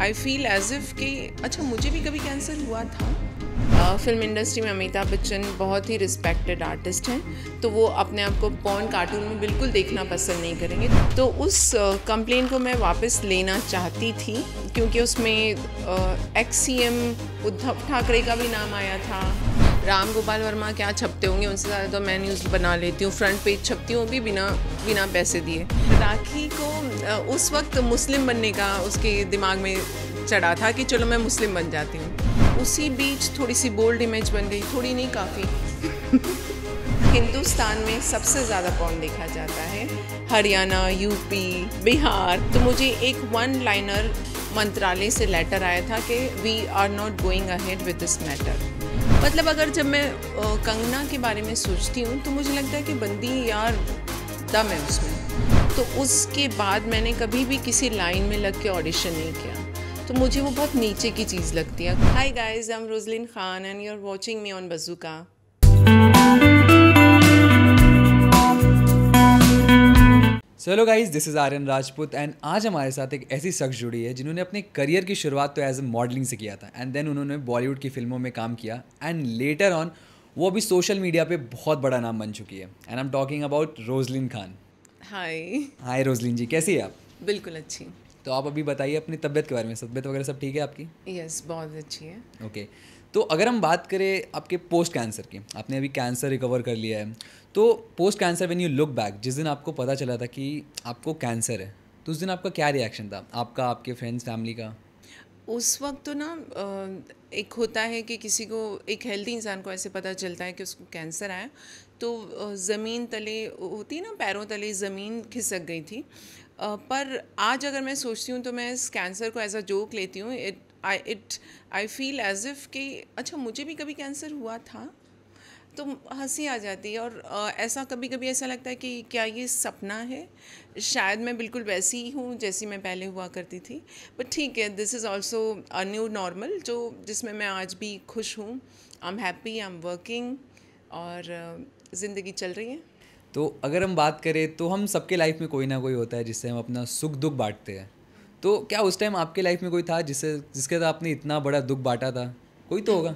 I feel as if कि अच्छा मुझे भी कभी कैंसर हुआ था। फिल्म इंडस्ट्री में अमिताभ बच्चन बहुत ही रिस्पेक्टेड आर्टिस्ट हैं, तो वो अपने आप को पॉर्न कार्टून में बिल्कुल देखना पसंद नहीं करेंगे। तो उस कंप्लेन को मैं वापस लेना चाहती थी, क्योंकि उसमें एक्स CM उद्धव ठाकरे का भी नाम आया था। राम गोपाल वर्मा क्या छपते होंगे, उनसे ज़्यादा तो मैं न्यूज़ बना लेती हूँ, फ्रंट पेज छपती हूँ, भी बिना पैसे दिए। राखी को उस वक्त मुस्लिम बनने का उसके दिमाग में चढ़ा था कि चलो मैं मुस्लिम बन जाती हूँ। उसी बीच थोड़ी सी बोल्ड इमेज बन गई, थोड़ी नहीं काफ़ी। हिंदुस्तान में सबसे ज़्यादा पॉर्न देखा जाता है, हरियाणा, यूपी, बिहार। तो मुझे एक 1 लाइनर मंत्रालय से लेटर आया था कि we are not going ahead with this matter. मतलब अगर जब मैं कंगना के बारे में सोचती हूँ तो मुझे लगता है कि बंदी यार दम है उसमें। तो उसके बाद मैंने कभी भी किसी लाइन में लग के ऑडिशन नहीं किया, तो मुझे वो बहुत नीचे की चीज़ लगती है। Hi guys, I am Rozlyn Khan and you are watching me on Bazooka. Hello guys, this is Aryan Rajput and आज हमारे साथ एक ऐसी शख्स जुड़ी है जिन्होंने अपने करियर की शुरुआत तो एज ए मॉडलिंग से किया था एंड देन उन्होंने बॉलीवुड की फिल्मों में काम किया एंड लेटर ऑन वो अभी सोशल मीडिया पे बहुत बड़ा नाम बन चुकी है and I am talking about Rozlyn Khan. Hi. Hi Rozlyn ji, कैसी है आप? बिल्कुल अच्छी। तो आप अभी बताइए अपनी तबीयत के बारे में, तबीयत वगैरह सब ठीक है आपकी? यस, बहुत अच्छी है। ओके तो अगर हम बात करें आपके पोस्ट कैंसर की, आपने अभी कैंसर रिकवर कर लिया है, तो post cancer when you look back, जिस दिन आपको पता चला था कि आपको कैंसर है, तो उस दिन आपका क्या रिएक्शन था, आपका, आपके फ्रेंड्स, फैमिली का? उस वक्त तो ना एक होता है कि किसी को, एक हेल्दी इंसान को ऐसे पता चलता है कि उसको कैंसर आया, तो ज़मीन तले होती है ना, पैरों तले ज़मीन खिसक गई थी। पर आज अगर मैं सोचती हूँ तो मैं इस कैंसर को एज अ जोक लेती हूँ। आई फील एज इफ़ कि अच्छा मुझे भी कभी कैंसर हुआ था, तो हंसी आ जाती है। और ऐसा कभी कभी ऐसा लगता है कि क्या ये सपना है, शायद मैं बिल्कुल वैसी ही हूँ जैसी मैं पहले हुआ करती थी। बट ठीक है, this is also a new normal, जो जिसमें मैं आज भी खुश हूँ। I am happy, I am working, और ज़िंदगी चल रही है। तो अगर हम बात करें तो हम सबके लाइफ में कोई ना कोई होता है जिससे हम अपना सुख दुख बांटते हैं। तो क्या उस टाइम आपके लाइफ में कोई था जिसके साथ आपने इतना बड़ा दुख बांटा था? कोई तो होगा।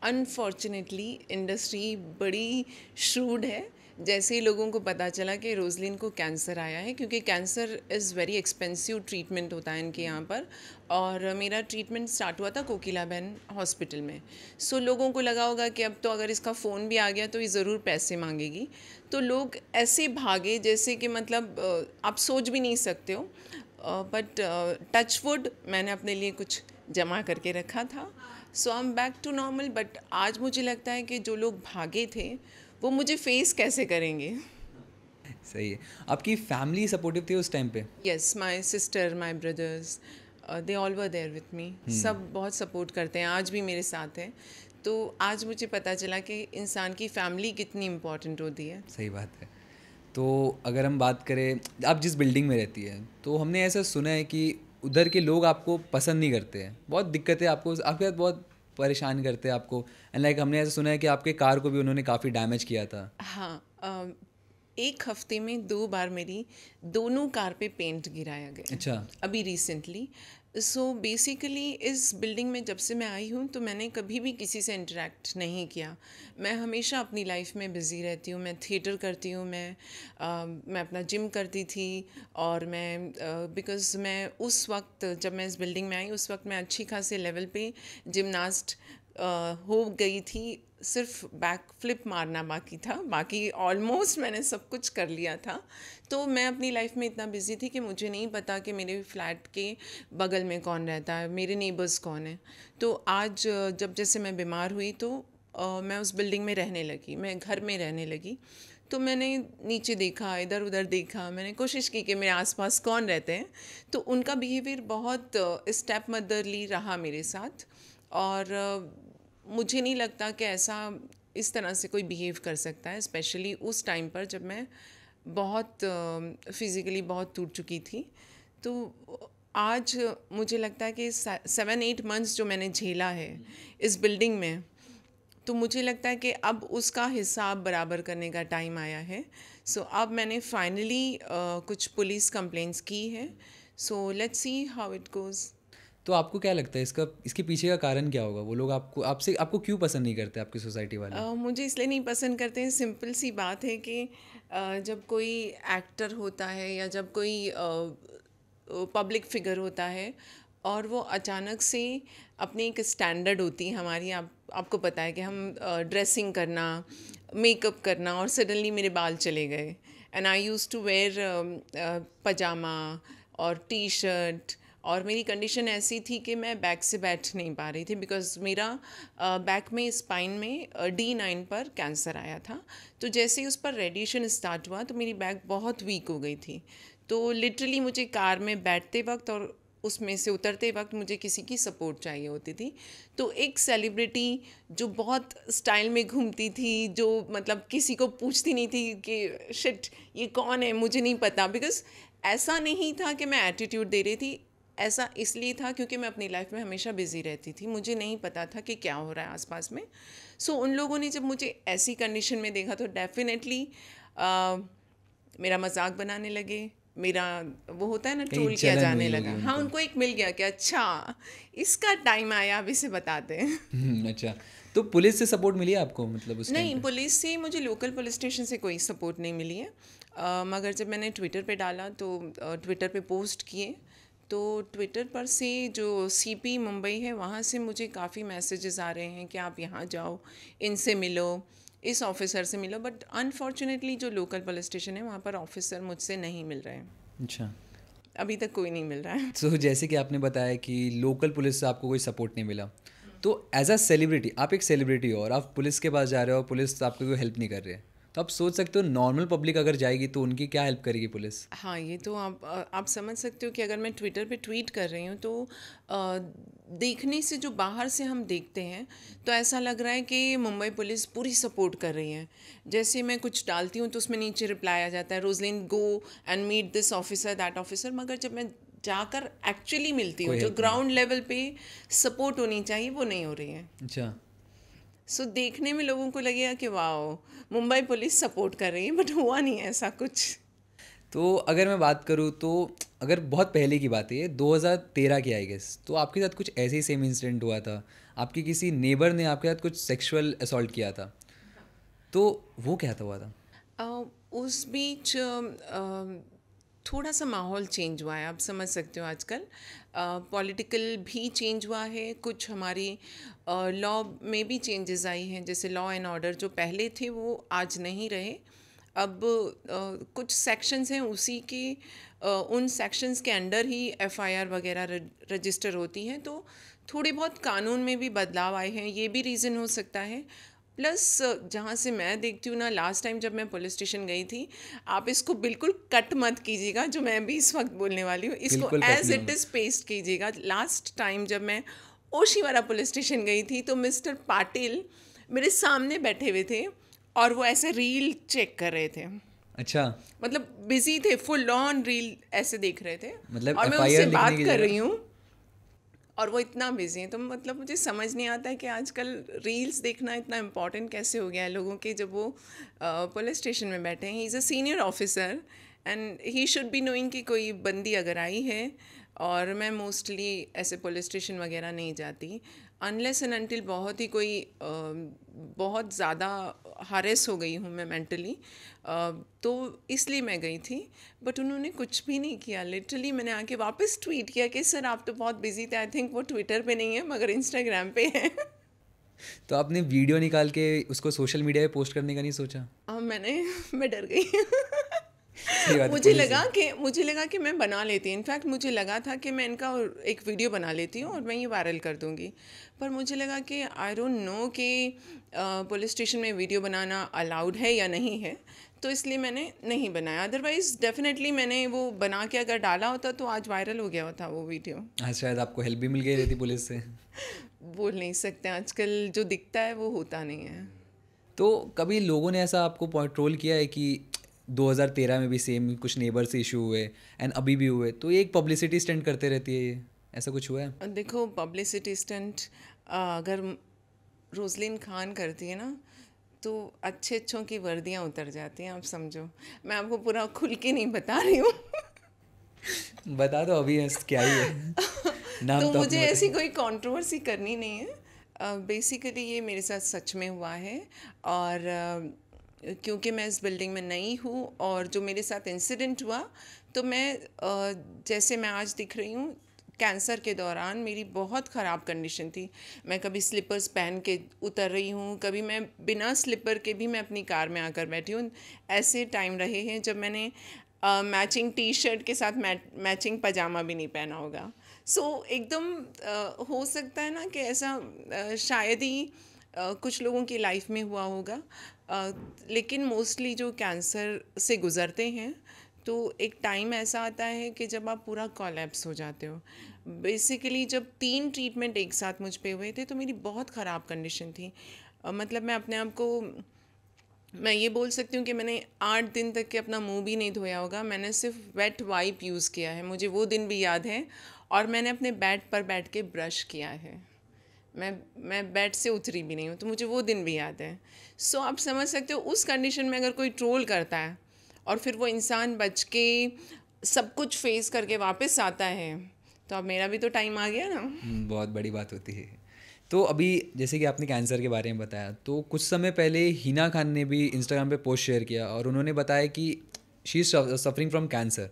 अनफॉर्चुनेटली इंडस्ट्री बड़ी श्रूड है। जैसे ही लोगों को पता चला कि रोजलिन को कैंसर आया है, क्योंकि cancer is very expensive treatment होता है इनके यहाँ पर, और मेरा ट्रीटमेंट स्टार्ट हुआ था कोकिलाबेन हॉस्पिटल में। सो लोगों को लगा होगा कि अब तो अगर इसका फ़ोन भी आ गया तो ये ज़रूर पैसे मांगेगी। तो लोग ऐसे भागे जैसे कि मतलब आप सोच भी नहीं सकते हो। बट टच वुड, मैंने अपने लिए कुछ जमा करके रखा था। So I am back to normal. But आज मुझे लगता है कि जो लोग भागे थे वो मुझे फेस कैसे करेंगे। सही है। आपकी फैमिली सपोर्टिव थी उस टाइम पे? Yes, my sister, my brothers, they all were there with me. सब बहुत सपोर्ट करते हैं, आज भी मेरे साथ हैं। तो आज मुझे पता चला कि इंसान की फैमिली कितनी इम्पोर्टेंट होती है। सही बात है। तो अगर हम बात करें, आप जिस बिल्डिंग में रहती है, तो हमने ऐसा सुना है कि उधर के लोग आपको पसंद नहीं करते हैं, बहुत दिक्कतें आपको, आपके साथ बहुत परेशान करते हैं आपको एंड लाइक हमने ऐसा सुना है कि आपके कार को भी उन्होंने काफ़ी डैमेज किया था। हाँ, एक हफ्ते में 2 बार मेरी दोनों कार पे पेंट गिराया गया, अच्छा। अभी रिसेंटली। सो बेसिकली इस बिल्डिंग में जब से मैं आई हूँ तो मैंने कभी भी किसी से इंटरेक्ट नहीं किया। मैं हमेशा अपनी लाइफ में बिज़ी रहती हूँ। मैं थिएटर करती हूँ, मैं अपना जिम करती थी, और मैं बिकॉज़ मैं उस वक्त जब मैं इस बिल्डिंग में आई, उस वक्त मैं अच्छी खासे लेवल पे जिमनास्ट हो गई थी। सिर्फ बैक फ्लिप मारना बाकी था, बाकी ऑलमोस्ट मैंने सब कुछ कर लिया था। तो मैं अपनी लाइफ में इतना बिज़ी थी कि मुझे नहीं पता कि मेरे फ्लैट के बगल में कौन रहता है, मेरे नेबर्स कौन है। तो आज जब जैसे मैं बीमार हुई तो मैं उस बिल्डिंग में रहने लगी, मैं घर में रहने लगी। तो मैंने नीचे देखा, इधर उधर देखा, मैंने कोशिश की कि मेरे आसपास कौन रहते हैं। तो उनका बिहेवियर बहुत स्टेप मदरली रहा मेरे साथ, और मुझे नहीं लगता कि ऐसा इस तरह से कोई बिहेव कर सकता है, स्पेशली उस टाइम पर जब मैं बहुत फिज़िकली बहुत टूट चुकी थी। तो आज मुझे लगता है कि 7-8 मंथ्स जो मैंने झेला है इस बिल्डिंग में, तो मुझे लगता है कि अब उसका हिसाब बराबर करने का टाइम आया है। सो अब मैंने फाइनली कुछ पुलिस कंप्लेंट्स की है। So let's see how it goes. तो आपको क्या लगता है इसके पीछे का कारण क्या होगा? वो लोग आपको क्यों पसंद नहीं करते आपकी सोसाइटी वाले? मुझे इसलिए नहीं पसंद करते हैं, सिंपल सी बात है कि जब कोई एक्टर होता है या जब कोई पब्लिक फिगर होता है और वो अचानक से अपनी एक स्टैंडर्ड होती है हमारी, आपको पता है कि हम ड्रेसिंग करना, मेकअप करना, और सडनली मेरे बाल चले गए and I use to wear pyjama और टी शर्ट, और मेरी कंडीशन ऐसी थी कि मैं बैक से बैठ नहीं पा रही थी बिकॉज मेरा बैक में स्पाइन में D9 पर कैंसर आया था। तो जैसे ही उस पर रेडिएशन स्टार्ट हुआ तो मेरी बैक बहुत वीक हो गई थी। तो लिटरली मुझे कार में बैठते वक्त और उसमें से उतरते वक्त मुझे किसी की सपोर्ट चाहिए होती थी। तो एक सेलिब्रिटी जो बहुत स्टाइल में घूमती थी, जो मतलब किसी को पूछती नहीं थी कि शिट ये कौन है, मुझे नहीं पता, बिकॉज ऐसा नहीं था कि मैं एटीट्यूड दे रही थी, ऐसा इसलिए था क्योंकि मैं अपनी लाइफ में हमेशा बिज़ी रहती थी, मुझे नहीं पता था कि क्या हो रहा है आसपास में। सो उन लोगों ने जब मुझे ऐसी कंडीशन में देखा तो डेफिनेटली मेरा मजाक बनाने लगे, मेरा वो होता है ना, कहीं ट्रोल किया जलन जाने हुई होगी लगा। हाँ, उनको। उनको एक मिल गया कि अच्छा इसका टाइम आया, अब इसे बताते हैं। अच्छा। तो पुलिस से सपोर्ट मिली आपको मतलब उस टाइम नहीं, पे? पुलिस से मुझे लोकल पुलिस स्टेशन से कोई सपोर्ट नहीं मिली है। मगर जब मैंने ट्विटर पे डाला तो ट्विटर पे पोस्ट किए तो ट्विटर पर से जो CP मुंबई है वहाँ से मुझे काफ़ी मैसेजेस आ रहे हैं कि आप यहाँ जाओ, इनसे मिलो, इस ऑफिसर से मिलो, बट अनफॉर्चुनेटली जो लोकल पुलिस स्टेशन है वहाँ पर ऑफिसर मुझसे नहीं मिल रहे हैं, अच्छा। अभी तक कोई नहीं मिल रहा है। तो जैसे कि आपने बताया कि लोकल पुलिस से आपको कोई सपोर्ट नहीं मिला, तो एज अ सेलिब्रिटी, आप एक सेलिब्रिटी हो और आप पुलिस के पास जा रहे हो, पुलिस आपको कोई हेल्प नहीं कर रही है, तो आप सोच सकते हो नॉर्मल पब्लिक अगर जाएगी तो उनकी क्या हेल्प करेगी पुलिस? हाँ, ये तो आप समझ सकते हो कि अगर मैं ट्विटर पे ट्वीट कर रही हूँ तो अ, देखने से, जो बाहर से हम देखते हैं तो ऐसा लग रहा है कि मुंबई पुलिस पूरी सपोर्ट कर रही है। जैसे मैं कुछ डालती हूँ तो उसमें नीचे रिप्लाई आ जाता है, Rozlyn go and meet this officer that officer, मगर जब मैं जाकर एक्चुअली मिलती हूँ, कोई जो हेल्प नहीं। ग्राउंड लेवल पे सपोर्ट होनी चाहिए वो नहीं हो रही है। अच्छा। सो देखने में लोगों को लगेगा कि वाह मुंबई पुलिस सपोर्ट कर रही है, बट हुआ नहीं है ऐसा कुछ। तो अगर मैं बात करूँ तो अगर बहुत पहले की बात है ये 2013 की आई गेस, तो आपके साथ कुछ ऐसे ही सेम इंसिडेंट हुआ था, आपकी किसी नेबर ने आपके साथ कुछ सेक्सुअल असॉल्ट किया था, तो वो क्या था हुआ था? उस बीच थोड़ा सा माहौल चेंज हुआ है, आप समझ सकते हो आजकल पॉलिटिकल भी चेंज हुआ है, कुछ हमारी लॉ में भी चेंजेस आई हैं, जैसे लॉ एंड ऑर्डर जो पहले थे वो आज नहीं रहे। अब कुछ सेक्शंस हैं उसी के उन सेक्शंस के अंडर ही FIR वगैरह रजिस्टर होती हैं, तो थोड़े बहुत कानून में भी बदलाव आए हैं, ये भी रीज़न हो सकता है। प्लस जहाँ से मैं देखती हूँ ना, लास्ट टाइम जब मैं पुलिस स्टेशन गई थी, आप इसको बिल्कुल कट मत कीजिएगा जो मैं भी इस वक्त बोलने वाली हूँ, इसको बिल्कुल कट एज नहीं इट होगा। इज़ पेस्ट कीजिएगा। लास्ट टाइम जब मैं ओशीवारा पुलिस स्टेशन गई थी तो मिस्टर पाटिल मेरे सामने बैठे हुए थे और वो ऐसे रील चेक कर रहे थे, अच्छा। मतलब बिजी थे, फुल ऑन रील ऐसे देख रहे थे, मतलब और मैं FIR उनसे लिखने बात की कर जगह? रही हूँ और वो इतना बिजी हैं। तो मतलब मुझे समझ नहीं आता है कि आजकल रील्स देखना इतना इम्पोर्टेंट कैसे हो गया है लोगों के, जब वो पुलिस स्टेशन में बैठे हैं। He is a senior officer and he should be knowing कि कोई बंदी अगर आई है, और मैं मोस्टली ऐसे पुलिस स्टेशन वगैरह नहीं जाती अनलेस एंड अनटिल बहुत ही कोई बहुत ज़्यादा हारेस हो गई हूँ मैं मेंटली, तो इसलिए मैं गई थी। बट उन्होंने कुछ भी नहीं किया, लिटरली मैंने आके वापस ट्वीट किया कि सर आप तो बहुत बिजी थे, आई थिंक वो ट्विटर पे नहीं है मगर इंस्टाग्राम पे है। तो आपने वीडियो निकाल के उसको सोशल मीडिया पे पोस्ट करने का नहीं सोचा? और मैं डर गई। सही बात है, पुलिस है। मुझे लगा कि मैं बना लेती, इनफैक्ट मुझे लगा था कि मैं इनका एक वीडियो बना लेती हूँ और मैं ये वायरल कर दूँगी। पर मुझे लगा कि आई डोंट नो कि पुलिस स्टेशन में वीडियो बनाना अलाउड है या नहीं है, तो इसलिए मैंने नहीं बनाया। अदरवाइज़ डेफिनेटली मैंने वो बना के अगर डाला होता तो आज वायरल हो गया होता वो वीडियो। हाँ, शायद आपको हेल्प भी मिल गई रहती पुलिस से। बोल नहीं सकते, आजकल जो दिखता है वो होता नहीं है। तो कभी लोगों ने ऐसा आपको ट्रोल किया है कि 2013 में भी सेम कुछ नेबर से इशू हुए एंड अभी भी हुए, तो ये एक पब्लिसिटी स्टंट करते रहती है ये, ऐसा कुछ हुआ है? देखो पब्लिसिटी स्टंट अगर रोजलिन खान करती है ना तो अच्छे अच्छों की वर्दियाँ उतर जाती हैं, आप समझो। मैं आपको पूरा खुल के नहीं बता रही हूँ। बता दो अभी, क्या ही है, नाम तो तो मुझे आपने ऐसी बताया। कोई कंट्रोवर्सी करनी नहीं है। बेसिकली ये मेरे साथ सच में हुआ है। और क्योंकि मैं इस बिल्डिंग में नई हूँ और जो मेरे साथ इंसिडेंट हुआ, तो मैं जैसे मैं आज दिख रही हूँ, कैंसर के दौरान मेरी बहुत ख़राब कंडीशन थी। मैं कभी स्लीपर्स पहन के उतर रही हूँ, कभी मैं बिना स्लीपर के भी मैं अपनी कार में आकर बैठी हूँ। ऐसे टाइम रहे हैं जब मैंने मैचिंग टी शर्ट के साथ मैचिंग पजामा भी नहीं पहना होगा। सो एकदम हो सकता है ना कि ऐसा शायद ही कुछ लोगों की लाइफ में हुआ होगा। अ, लेकिन मोस्टली जो कैंसर से गुज़रते हैं, तो एक टाइम ऐसा आता है कि जब आप पूरा कोलैप्स हो जाते हो। बेसिकली जब 3 ट्रीटमेंट एक साथ मुझ पे हुए थे, तो मेरी बहुत ख़राब कंडीशन थी। मतलब मैं अपने आप को, मैं ये बोल सकती हूँ कि मैंने 8 दिन तक के अपना मुंह भी नहीं धोया होगा। मैंने सिर्फ वेट वाइप यूज़ किया है, मुझे वो दिन भी याद है। और मैंने अपने बेड पर बैठ के ब्रश किया है। मैं बेड से उतरी भी नहीं हूँ, तो मुझे वो दिन भी याद है। सो आप समझ सकते हो उस कंडीशन में अगर कोई ट्रोल करता है और फिर वो इंसान बच के सब कुछ फेस करके वापस आता है, तो अब मेरा भी तो टाइम आ गया ना। बहुत बड़ी बात होती है। तो अभी जैसे कि आपने कैंसर के बारे में बताया, तो कुछ समय पहले हिना खान ने भी इंस्टाग्राम पे पोस्ट शेयर किया और उन्होंने बताया कि she is suffering from cancer.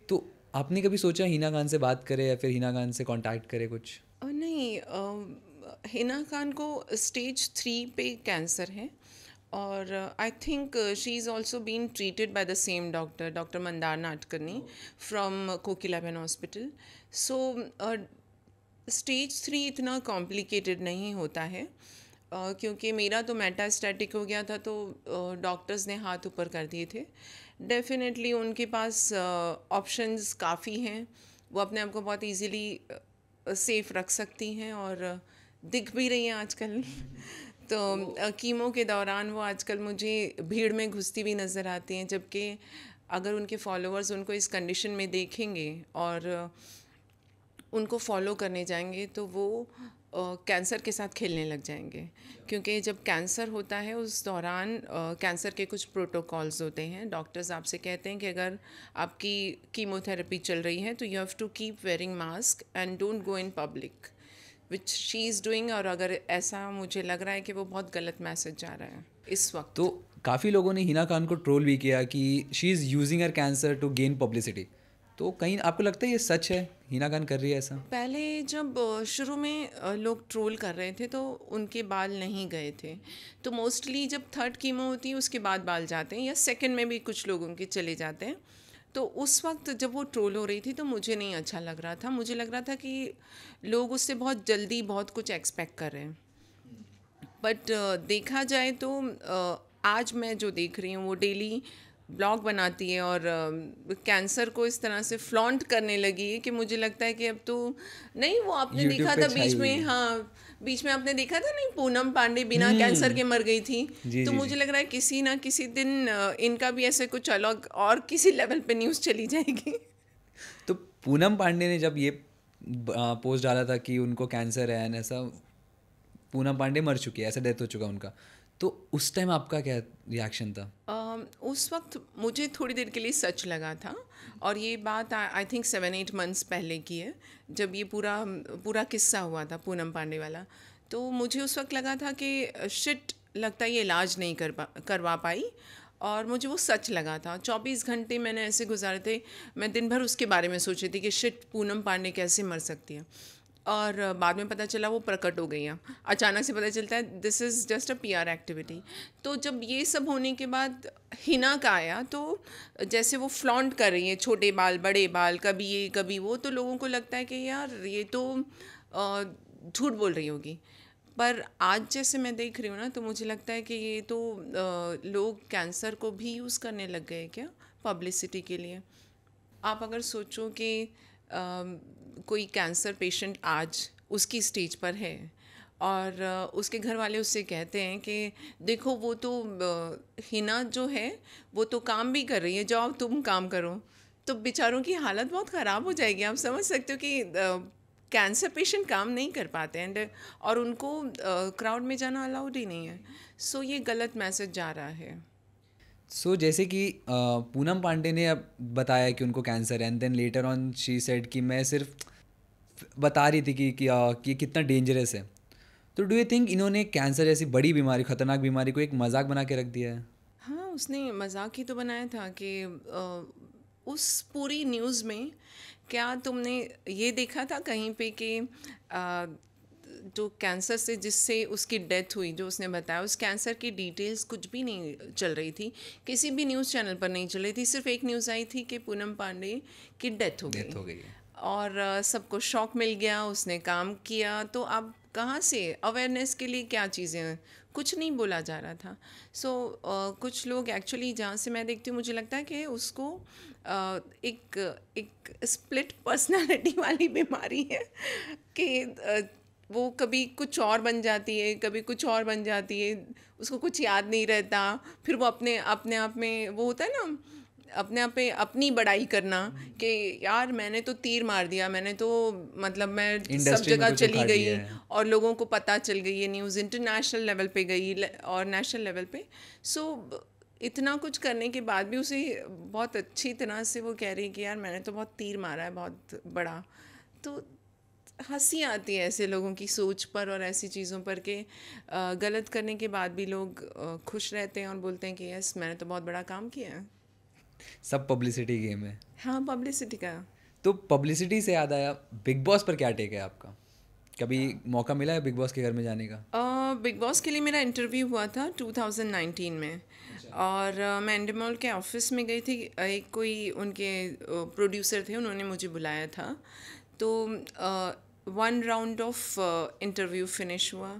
तो आपने कभी सोचा हिना खान से बात करे या फिर हिना खान से कांटेक्ट करे कुछ? नहीं, हिना खान को स्टेज 3 पे कैंसर है। और I think she is also been treated by the same doctor, doctor Mandar Natkarni from Kokilaben hospital. So stage 3 इतना कॉम्प्लिकेटेड नहीं होता है। क्योंकि मेरा तो मेटास्टैटिक हो गया था, तो डॉक्टर्स ने हाथ ऊपर कर दिए थे। डेफिनेटली उनके पास ऑप्शंस काफ़ी हैं। वो अपने आप को बहुत इजीली सेफ रख सकती हैं, और दिख भी रही हैं आजकल। तो कीमो के दौरान वो आजकल मुझे भीड़ में घुसती भी नज़र आती हैं, जबकि अगर उनके फॉलोअर्स उनको इस कंडीशन में देखेंगे और उनको फॉलो करने जाएंगे, तो वो कैंसर के साथ खेलने लग जाएंगे। क्योंकि जब कैंसर होता है उस दौरान कैंसर के कुछ प्रोटोकॉल्स होते हैं। डॉक्टर्स आपसे कहते हैं कि अगर आपकी कीमोथेरेपी चल रही है तो you have to keep wearing mask and don't go in public, which she is doing. और अगर ऐसा मुझे लग रहा है कि वो बहुत गलत मैसेज जा रहा है इस वक्त। तो काफ़ी लोगों ने हिना खान को ट्रोल भी किया कि she is using her cancer to gain publicity. तो कहीं आपको लगता है ये सच है, हिना खान कर रही है ऐसा? पहले जब शुरू में लोग ट्रोल कर रहे थे तो उनके बाल नहीं गए थे। तो मोस्टली जब थर्ड कीमो होती है उसके बाद बाल जाते हैं, या सेकंड में भी कुछ लोगों के चले जाते हैं। तो उस वक्त जब वो ट्रोल हो रही थी तो मुझे नहीं अच्छा लग रहा था। मुझे लग रहा था कि लोग उससे बहुत जल्दी बहुत कुछ एक्सपेक्ट कर रहे हैं। बट देखा जाए तो आज मैं जो देख रही हूँ वो डेली ब्लॉग बनाती है और कैंसर को इस तरह से फ्लॉन्ट करने लगी है कि मुझे लगता है कि अब तो नहीं। वो आपने यूट्यूब देखा पे था छाई बीच हुई में, है। हाँ, बीच में आपने देखा था नहीं, पूनम पांडे बिना कैंसर हम्म। के मर गई थी। जी तो जी मुझे जी। लग रहा है किसी ना किसी दिन इनका भी ऐसे कुछ अलग और किसी लेवल पे न्यूज़ चली जाएगी। तो पूनम पांडे ने जब ये पोस्ट डाला था कि उनको कैंसर है एंड ऐसा, पूनम पांडे मर चुकी है, ऐसा डेथ हो चुका उनका, तो उस टाइम आपका क्या रिएक्शन था? उस वक्त मुझे थोड़ी देर के लिए सच लगा था। और ये बात आई थिंक 7-8 मंथ्स पहले की है, जब ये पूरा पूरा किस्सा हुआ था पूनम पांडे वाला। तो मुझे उस वक्त लगा था कि शिट, लगता है ये इलाज नहीं करवा पाई। और मुझे वो सच लगा था। 24 घंटे मैंने ऐसे गुजारे थे। मैं दिन भर उसके बारे में सोच रही थी कि शिट, पूनम पांडे कैसे मर सकती है। और बाद में पता चला वो प्रकट हो गई हैं। अचानक से पता चलता है this is just a PR activity. तो जब ये सब होने के बाद हिना का आया, तो जैसे वो फ्लॉन्ट कर रही है छोटे बाल बड़े बाल, कभी ये कभी वो, तो लोगों को लगता है कि यार ये तो झूठ बोल रही होगी। पर आज जैसे मैं देख रही हूँ ना, तो मुझे लगता है कि ये तो लोग कैंसर को भी यूज़ करने लग गए क्या, पब्लिसिटी के लिए। आप अगर सोचो कि कोई कैंसर पेशेंट आज उसकी स्टेज पर है और उसके घर वाले उससे कहते हैं कि देखो वो तो हिना जो है वो तो काम भी कर रही है, जाओ तुम काम करो। तो बेचारों की हालत बहुत ख़राब हो जाएगी। आप समझ सकते हो कि कैंसर पेशेंट काम नहीं कर पाते एंड और उनको क्राउड में जाना अलाउड ही नहीं है। सो ये गलत मैसेज जा रहा है। सो जैसे कि पूनम पांडे ने अब बताया कि उनको कैंसर है and then later on she said कि मैं सिर्फ बता रही थी कि कितना डेंजरस है। तो डू यू थिंक इन्होंने कैंसर जैसी बड़ी बीमारी, खतरनाक बीमारी को एक मजाक बना के रख दिया है? हाँ, उसने मजाक ही तो बनाया था कि उस पूरी न्यूज़ में क्या तुमने ये देखा था कहीं पे कि अ, जो कैंसर से जिससे उसकी डेथ हुई, जो उसने बताया, उस कैंसर की डिटेल्स कुछ भी नहीं चल रही थी, किसी भी न्यूज़ चैनल पर नहीं चल रही थी। सिर्फ एक न्यूज़ आई थी कि पूनम पांडे की डेथ हो डेथ गई हो गई है। और सबको शॉक मिल गया, उसने काम किया। तो अब कहाँ से अवेयरनेस के लिए क्या चीज़ें हैं, कुछ नहीं बोला जा रहा था। सो कुछ लोग एक्चुअली, जहाँ से मैं देखती हूँ, मुझे लगता है कि उसको एक एक स्प्लिट पर्सनालिटी वाली बीमारी है कि वो कभी कुछ और बन जाती है, कभी कुछ और बन जाती है, उसको कुछ याद नहीं रहता। फिर वो अपने अपने आप में वो होता है ना, अपने आप पे अपनी बड़ाई करना कि यार मैंने तो तीर मार दिया, मैंने तो मतलब मैं सब इंडस्ट्री में जगह कुछ चली उखाड़ लिया गई है। और लोगों को पता चल गई, ये न्यूज़ इंटरनेशनल लेवल पे गई और नेशनल लेवल पे। सो इतना कुछ करने के बाद भी उसे बहुत अच्छी तरह से वो कह रही है कि यार मैंने तो बहुत तीर मारा है, बहुत बड़ा। तो हंसी आती है ऐसे लोगों की सोच पर और ऐसी चीज़ों पर कि गलत करने के बाद भी लोग खुश रहते हैं और बोलते हैं कि यस मैंने तो बहुत बड़ा काम किया है। सब पब्लिसिटी गेम है। हाँ, पब्लिसिटी का। तो पब्लिसिटी से याद आया, बिग बॉस पर क्या टेक है आपका? कभी मौका मिला है बिग बॉस के घर में जाने का? बिग बॉस के लिए मेरा इंटरव्यू हुआ था 2019 में और मैं एंडमॉल के ऑफिस में गई थी। एक कोई उनके प्रोड्यूसर थे, उन्होंने मुझे बुलाया था। तो 1 राउंड ऑफ इंटरव्यू फिनिश हुआ।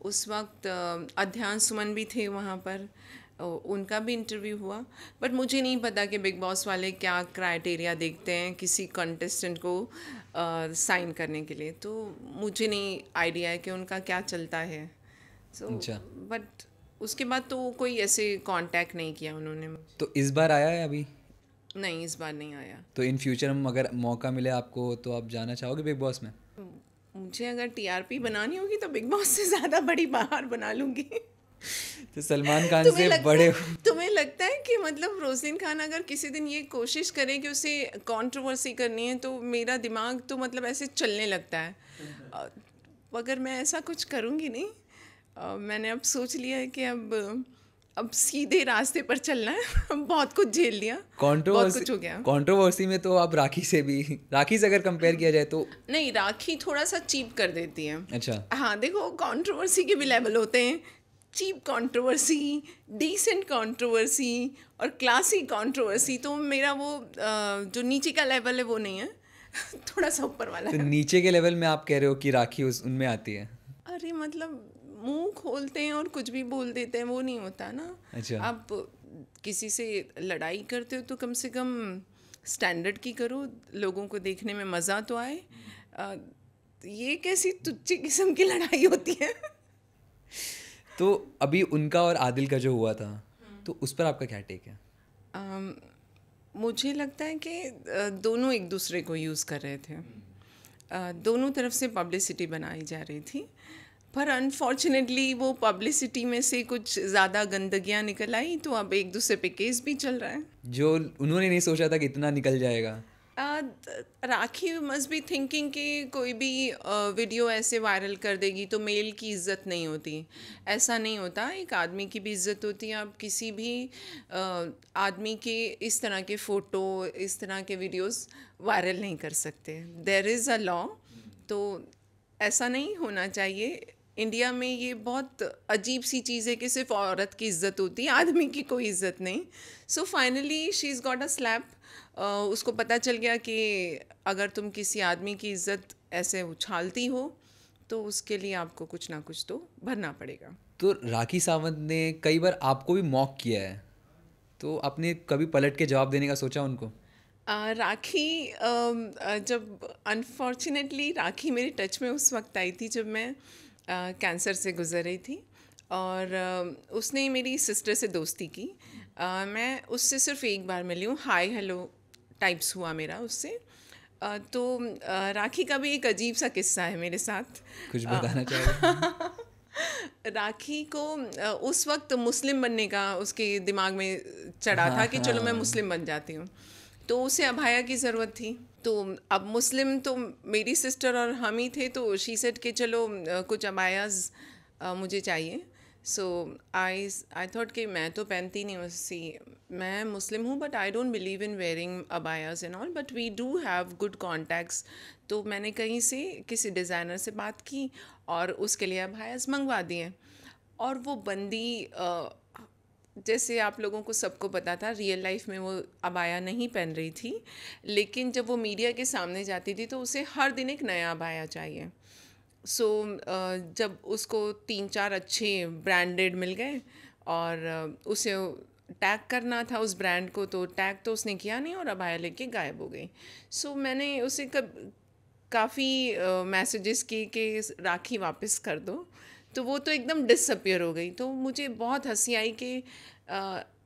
उस वक्त अध्यान सुमन भी थे वहाँ पर, उनका भी इंटरव्यू हुआ। बट मुझे नहीं पता कि बिग बॉस वाले क्या क्राइटेरिया देखते हैं किसी कंटेस्टेंट को साइन करने के लिए, तो मुझे नहीं आइडिया है कि उनका क्या चलता है। सो अच्छा। बट उसके बाद तो कोई ऐसे कांटेक्ट नहीं किया उन्होंने मुझे। तो इस बार आया है अभी? नहीं, इस बार नहीं आया। तो इन फ्यूचर में अगर मौका मिले आपको तो आप जाना चाहोगे बिग बॉस में? मुझे अगर टीआरपी बनानी होगी तो बिग बॉस से ज़्यादा बड़ी बाहर बना लूँगी। तो सलमान खान से बड़े तुम्हें लगता है कि मतलब रोज़िन खान अगर किसी दिन ये कोशिश करे कि उसे कंट्रोवर्सी करनी है तो मेरा दिमाग तो मतलब ऐसे चलने लगता है। मगर मैं ऐसा कुछ करूँगी नहीं। मैंने अब सोच लिया है कि अब सीधे रास्ते पर चलना है। बहुत कुछ झेल लिया, बहुत कुछ हो गया। कंट्रोवर्सी में तो आप राखी से अगर कंपेयर किया जाए तो नहीं, राखी थोड़ा सा चीप कर देती है। अच्छा। हाँ देखो, कंट्रोवर्सी के भी लेवल होते हैं, चीप कंट्रोवर्सी, डिसेंट कंट्रोवर्सी और क्लासी कंट्रोवर्सी। तो मेरा वो जो नीचे का लेवल है वो नहीं है, थोड़ा सा ऊपर वाला तो है। नीचे के लेवल में आप कह रहे हो कि राखी उनमें आती है? अरे मतलब मुंह खोलते हैं और कुछ भी बोल देते हैं, वो नहीं होता ना। अच्छा। आप किसी से लड़ाई करते हो तो कम से कम स्टैंडर्ड की करो, लोगों को देखने में मज़ा तो आए। ये कैसी तुच्ची किस्म की लड़ाई होती है। तो अभी उनका और आदिल का जो हुआ था, तो उस पर आपका क्या टेक है? मुझे लगता है कि दोनों एक दूसरे को यूज़ कर रहे थे। दोनों तरफ से पब्लिसिटी बनाई जा रही थी, पर अनफॉर्चुनेटली वो पब्लिसिटी में से कुछ ज़्यादा गंदगियाँ निकल आई, तो अब एक दूसरे पे केस भी चल रहा है। जो उन्होंने नहीं सोचा था कि इतना निकल जाएगा। राखी मस्ट बी थिंकिंग कि कोई भी वीडियो ऐसे वायरल कर देगी तो मेल की इज़्ज़त नहीं होती। ऐसा नहीं होता, एक आदमी की भी इज़्ज़त होती है। आप किसी भी आदमी के इस तरह के फ़ोटो, इस तरह के वीडियोस वायरल नहीं कर सकते। There is a law. तो ऐसा नहीं होना चाहिए। इंडिया में ये बहुत अजीब सी चीज़ है कि सिर्फ औरत की इज़्ज़त होती है, आदमी की कोई इज़्ज़त नहीं। So finally she is got a slap. उसको पता चल गया कि अगर तुम किसी आदमी की इज़्ज़त ऐसे उछालती हो तो उसके लिए आपको कुछ ना कुछ तो भरना पड़ेगा। तो राखी सावंत ने कई बार आपको भी मॉक किया है, तो आपने कभी पलट के जवाब देने का सोचा उनको? राखी जब अनफॉर्चुनेटली राखी मेरे टच में उस वक्त आई थी जब मैं कैंसर से गुज़र रही थी और उसने मेरी सिस्टर से दोस्ती की। मैं उससे सिर्फ एक बार मिली हूँ, हाय हेलो टाइप्स हुआ मेरा उससे। तो राखी का भी एक अजीब सा किस्सा है मेरे साथ। कुछ बताना चाहोगे? राखी को उस वक्त मुस्लिम बनने का उसके दिमाग में चढ़ा हाँ था कि चलो मैं हाँ। मुस्लिम बन जाती हूँ, तो उसे अबाया की ज़रूरत थी। तो अब मुस्लिम तो मेरी सिस्टर और हम ही थे, तो शी सेड कि चलो कुछ अबायाज मुझे चाहिए। सो आई थॉट कि मैं तो पहनती नहीं हूँ, सी मैं मुस्लिम हूँ but I don't believe in wearing abayas and all, but we do have good contacts. तो मैंने कहीं से किसी डिज़ाइनर से बात की और उसके लिए अबायाज मंगवा दिए। और वो बंदी जैसे आप लोगों को सबको पता था, रियल लाइफ में वो अबाया नहीं पहन रही थी, लेकिन जब वो मीडिया के सामने जाती थी तो उसे हर दिन एक नया अबाया चाहिए। सो जब उसको 3-4 अच्छे ब्रांडेड मिल गए और उसे टैग करना था उस ब्रांड को, तो टैग तो उसने किया नहीं और अबाया लेके गायब हो गई। सो मैंने उसे काफ़ी मैसेजेस किए कि राखी वापस कर दो, तो वो तो एकदम डिसअपियर हो गई। तो मुझे बहुत हंसी आई कि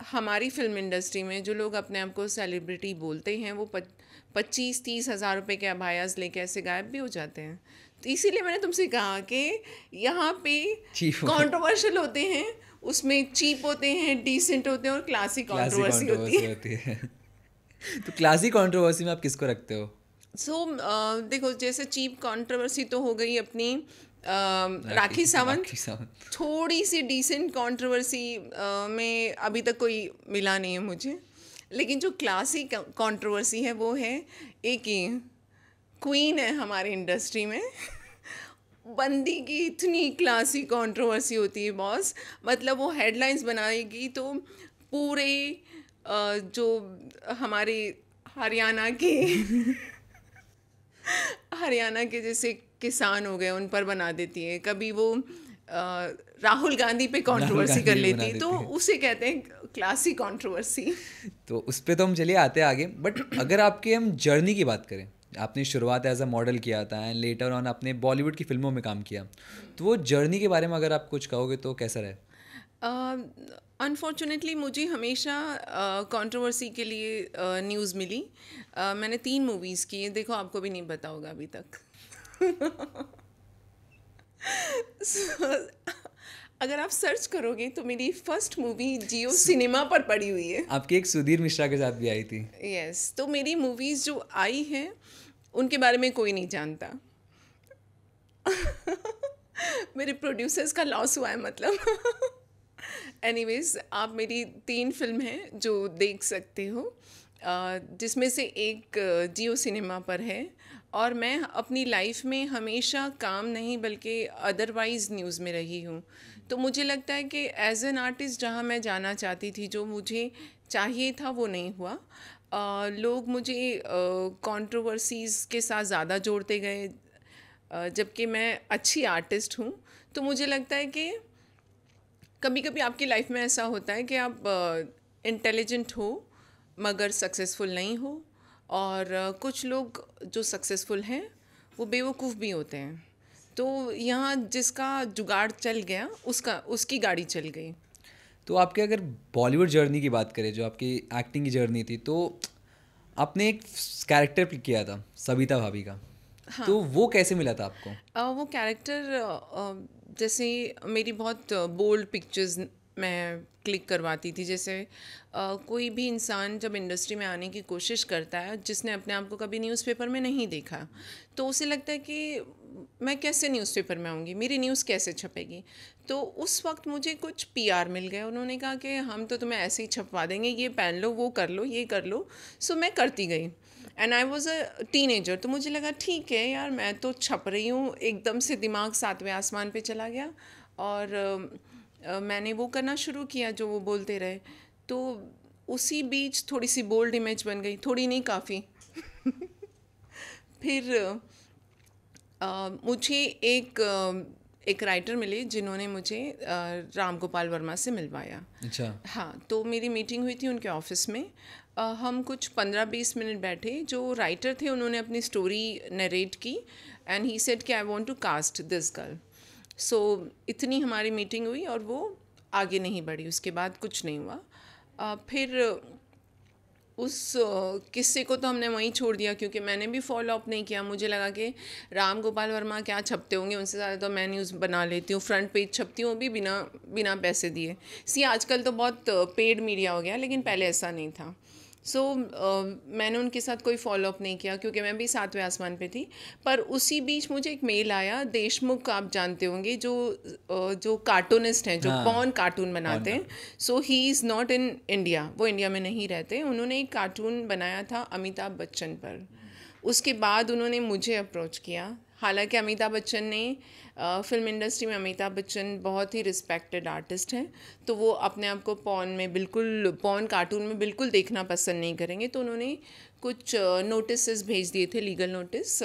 हमारी फिल्म इंडस्ट्री में जो लोग अपने आप को सेलिब्रिटी बोलते हैं वो 25-30 हज़ार रुपये के अबायास लेके ऐसे गायब भी हो जाते हैं। तो इसीलिए मैंने तुमसे कहा कि यहाँ पे चीफ कंट्रोवर्शियल होते हैं, उसमें चीप होते हैं, डिसेंट होते हैं और क्लासिक क्लासिक कंट्रोवर्सी होती कंट्रोवर्सी है। होती है। तो क्लासिक कंट्रोवर्सी में आप किसको रखते हो? सो देखो, जैसे चीप कंट्रोवर्सी तो हो गई अपनी राखी राखी सावंत। राखी सावंत। थोड़ी सी डिसेंट कंट्रोवर्सी में अभी तक कोई मिला नहीं है मुझे, लेकिन जो क्लासिक कंट्रोवर्सी है वो है एक ही क्वीन है हमारी इंडस्ट्री में। बंदी की इतनी क्लासिक कंट्रोवर्सी होती है बॉस, मतलब वो हेडलाइंस बनाएगी तो पूरे जो हमारे हरियाणा के हरियाणा के जैसे किसान हो गए उन पर बना देती है। कभी वो राहुल गांधी पे राहुल कंट्रोवर्सी कर गांधी भी बना लेती है, तो देती है। उसे कहते हैं क्लासिक कंट्रोवर्सी। तो उस पे तो हम चलिए आते हैं आगे, बट अगर आपके हम जर्नी की बात करें, आपने शुरुआत एज अ मॉडल किया था एंड लेटर ऑन आपने बॉलीवुड की फिल्मों में काम किया, तो वो जर्नी के बारे में अगर आप कुछ कहोगे तो कैसा रहे? अनफॉर्चुनेटली मुझे हमेशा कंट्रोवर्सी के लिए न्यूज़ मिली। मैंने 3 मूवीज़ की, देखो आपको भी नहीं पता होगा अभी तक। So, अगर आप सर्च करोगे तो मेरी फर्स्ट मूवी जियो सिनेमा पर पड़ी हुई है। आपकी एक सुधीर मिश्रा के साथ भी आई थी। यस, तो मेरी मूवीज़ जो आई हैं उनके बारे में कोई नहीं जानता। मेरे प्रोड्यूसर्स का लॉस हुआ है मतलब। एनीवेज, आप मेरी 3 फिल्म हैं जो देख सकते हो, जिसमें से एक जियो सिनेमा पर है। और मैं अपनी लाइफ में हमेशा काम नहीं बल्कि अदरवाइज़ न्यूज़ में रही हूँ। तो मुझे लगता है कि एज एन आर्टिस्ट जहाँ मैं जाना चाहती थी, जो मुझे चाहिए था वो नहीं हुआ। लोग मुझे कंट्रोवर्सीज़ के साथ ज़्यादा जोड़ते गए, जबकि मैं अच्छी आर्टिस्ट हूँ। तो मुझे लगता है कि कभी कभी आपकी लाइफ में ऐसा होता है कि आप इंटेलिजेंट हो मगर सक्सेसफुल नहीं हो, और कुछ लोग जो सक्सेसफुल हैं वो बेवकूफ़ भी होते हैं। तो यहाँ जिसका जुगाड़ चल गया उसकी गाड़ी चल गई। तो आपके अगर बॉलीवुड जर्नी की बात करें, जो आपकी एक्टिंग की जर्नी थी, तो आपने एक कैरेक्टर प्ले किया था सविता भाभी का, तो वो कैसे मिला था आपको? वो कैरेक्टर जैसे मेरी बहुत बोल्ड पिक्चर्स मैं क्लिक करवाती थी। जैसे कोई भी इंसान जब इंडस्ट्री में आने की कोशिश करता है जिसने अपने आप को कभी न्यूज़पेपर में नहीं देखा, तो उसे लगता है कि मैं कैसे न्यूज़पेपर में आऊँगी, मेरी न्यूज़ कैसे छपेगी। तो उस वक्त मुझे कुछ पीआर मिल गया, उन्होंने कहा कि हम तो तुम्हें ऐसे ही छपवा देंगे, ये पहन लो, वो कर लो, ये कर लो। सो मैं करती गई and I was a teenager. तो मुझे लगा ठीक है यार, मैं तो छप रही हूँ। एकदम से दिमाग 7वें आसमान पे चला गया और मैंने वो करना शुरू किया जो वो बोलते रहे। तो उसी बीच थोड़ी सी बोल्ड इमेज बन गई, थोड़ी नहीं काफ़ी। फिर मुझे एक राइटर मिले जिन्होंने मुझे राम गोपाल वर्मा से मिलवाया। अच्छा। हाँ, तो मेरी मीटिंग हुई थी उनके ऑफिस में। हम कुछ 15-20 मिनट बैठे। जो राइटर थे उन्होंने अपनी स्टोरी नरेट की एंड ही सेड कि I want to cast this girl. So इतनी हमारी मीटिंग हुई और वो आगे नहीं बढ़ी, उसके बाद कुछ नहीं हुआ। फिर किस्से को तो हमने वहीं छोड़ दिया, क्योंकि मैंने भी फॉलो अप नहीं किया। मुझे लगा कि राम गोपाल वर्मा क्या छपते होंगे, उनसे ज़्यादा तो मैं न्यूज़ बना लेती हूँ, फ्रंट पेज छपती हूँ, वो भी बिना बिना पैसे दिए। आजकल तो बहुत पेड मीडिया हो गया, लेकिन पहले ऐसा नहीं था। मैंने उनके साथ कोई फॉलो अप नहीं किया, क्योंकि मैं भी सातवें आसमान पे थी। पर उसी बीच मुझे एक मेल आया, देशमुख आप जानते होंगे, जो कार्टूनिस्ट हैं, जो हाँ, पॉर्न कार्टून पॉन बनाते हैं। Cartoon. So he is not in India, वो इंडिया में नहीं रहते। उन्होंने एक कार्टून बनाया था अमिताभ बच्चन पर। उसके बाद उन्होंने मुझे अप्रोच किया। हालांकि अमिताभ बच्चन ने फिल्म इंडस्ट्री में, अमिताभ बच्चन बहुत ही रिस्पेक्टेड आर्टिस्ट हैं, तो वो अपने आप को पॉर्न कार्टून में बिल्कुल देखना पसंद नहीं करेंगे। तो उन्होंने कुछ नोटिस भेज दिए थे, लीगल नोटिस।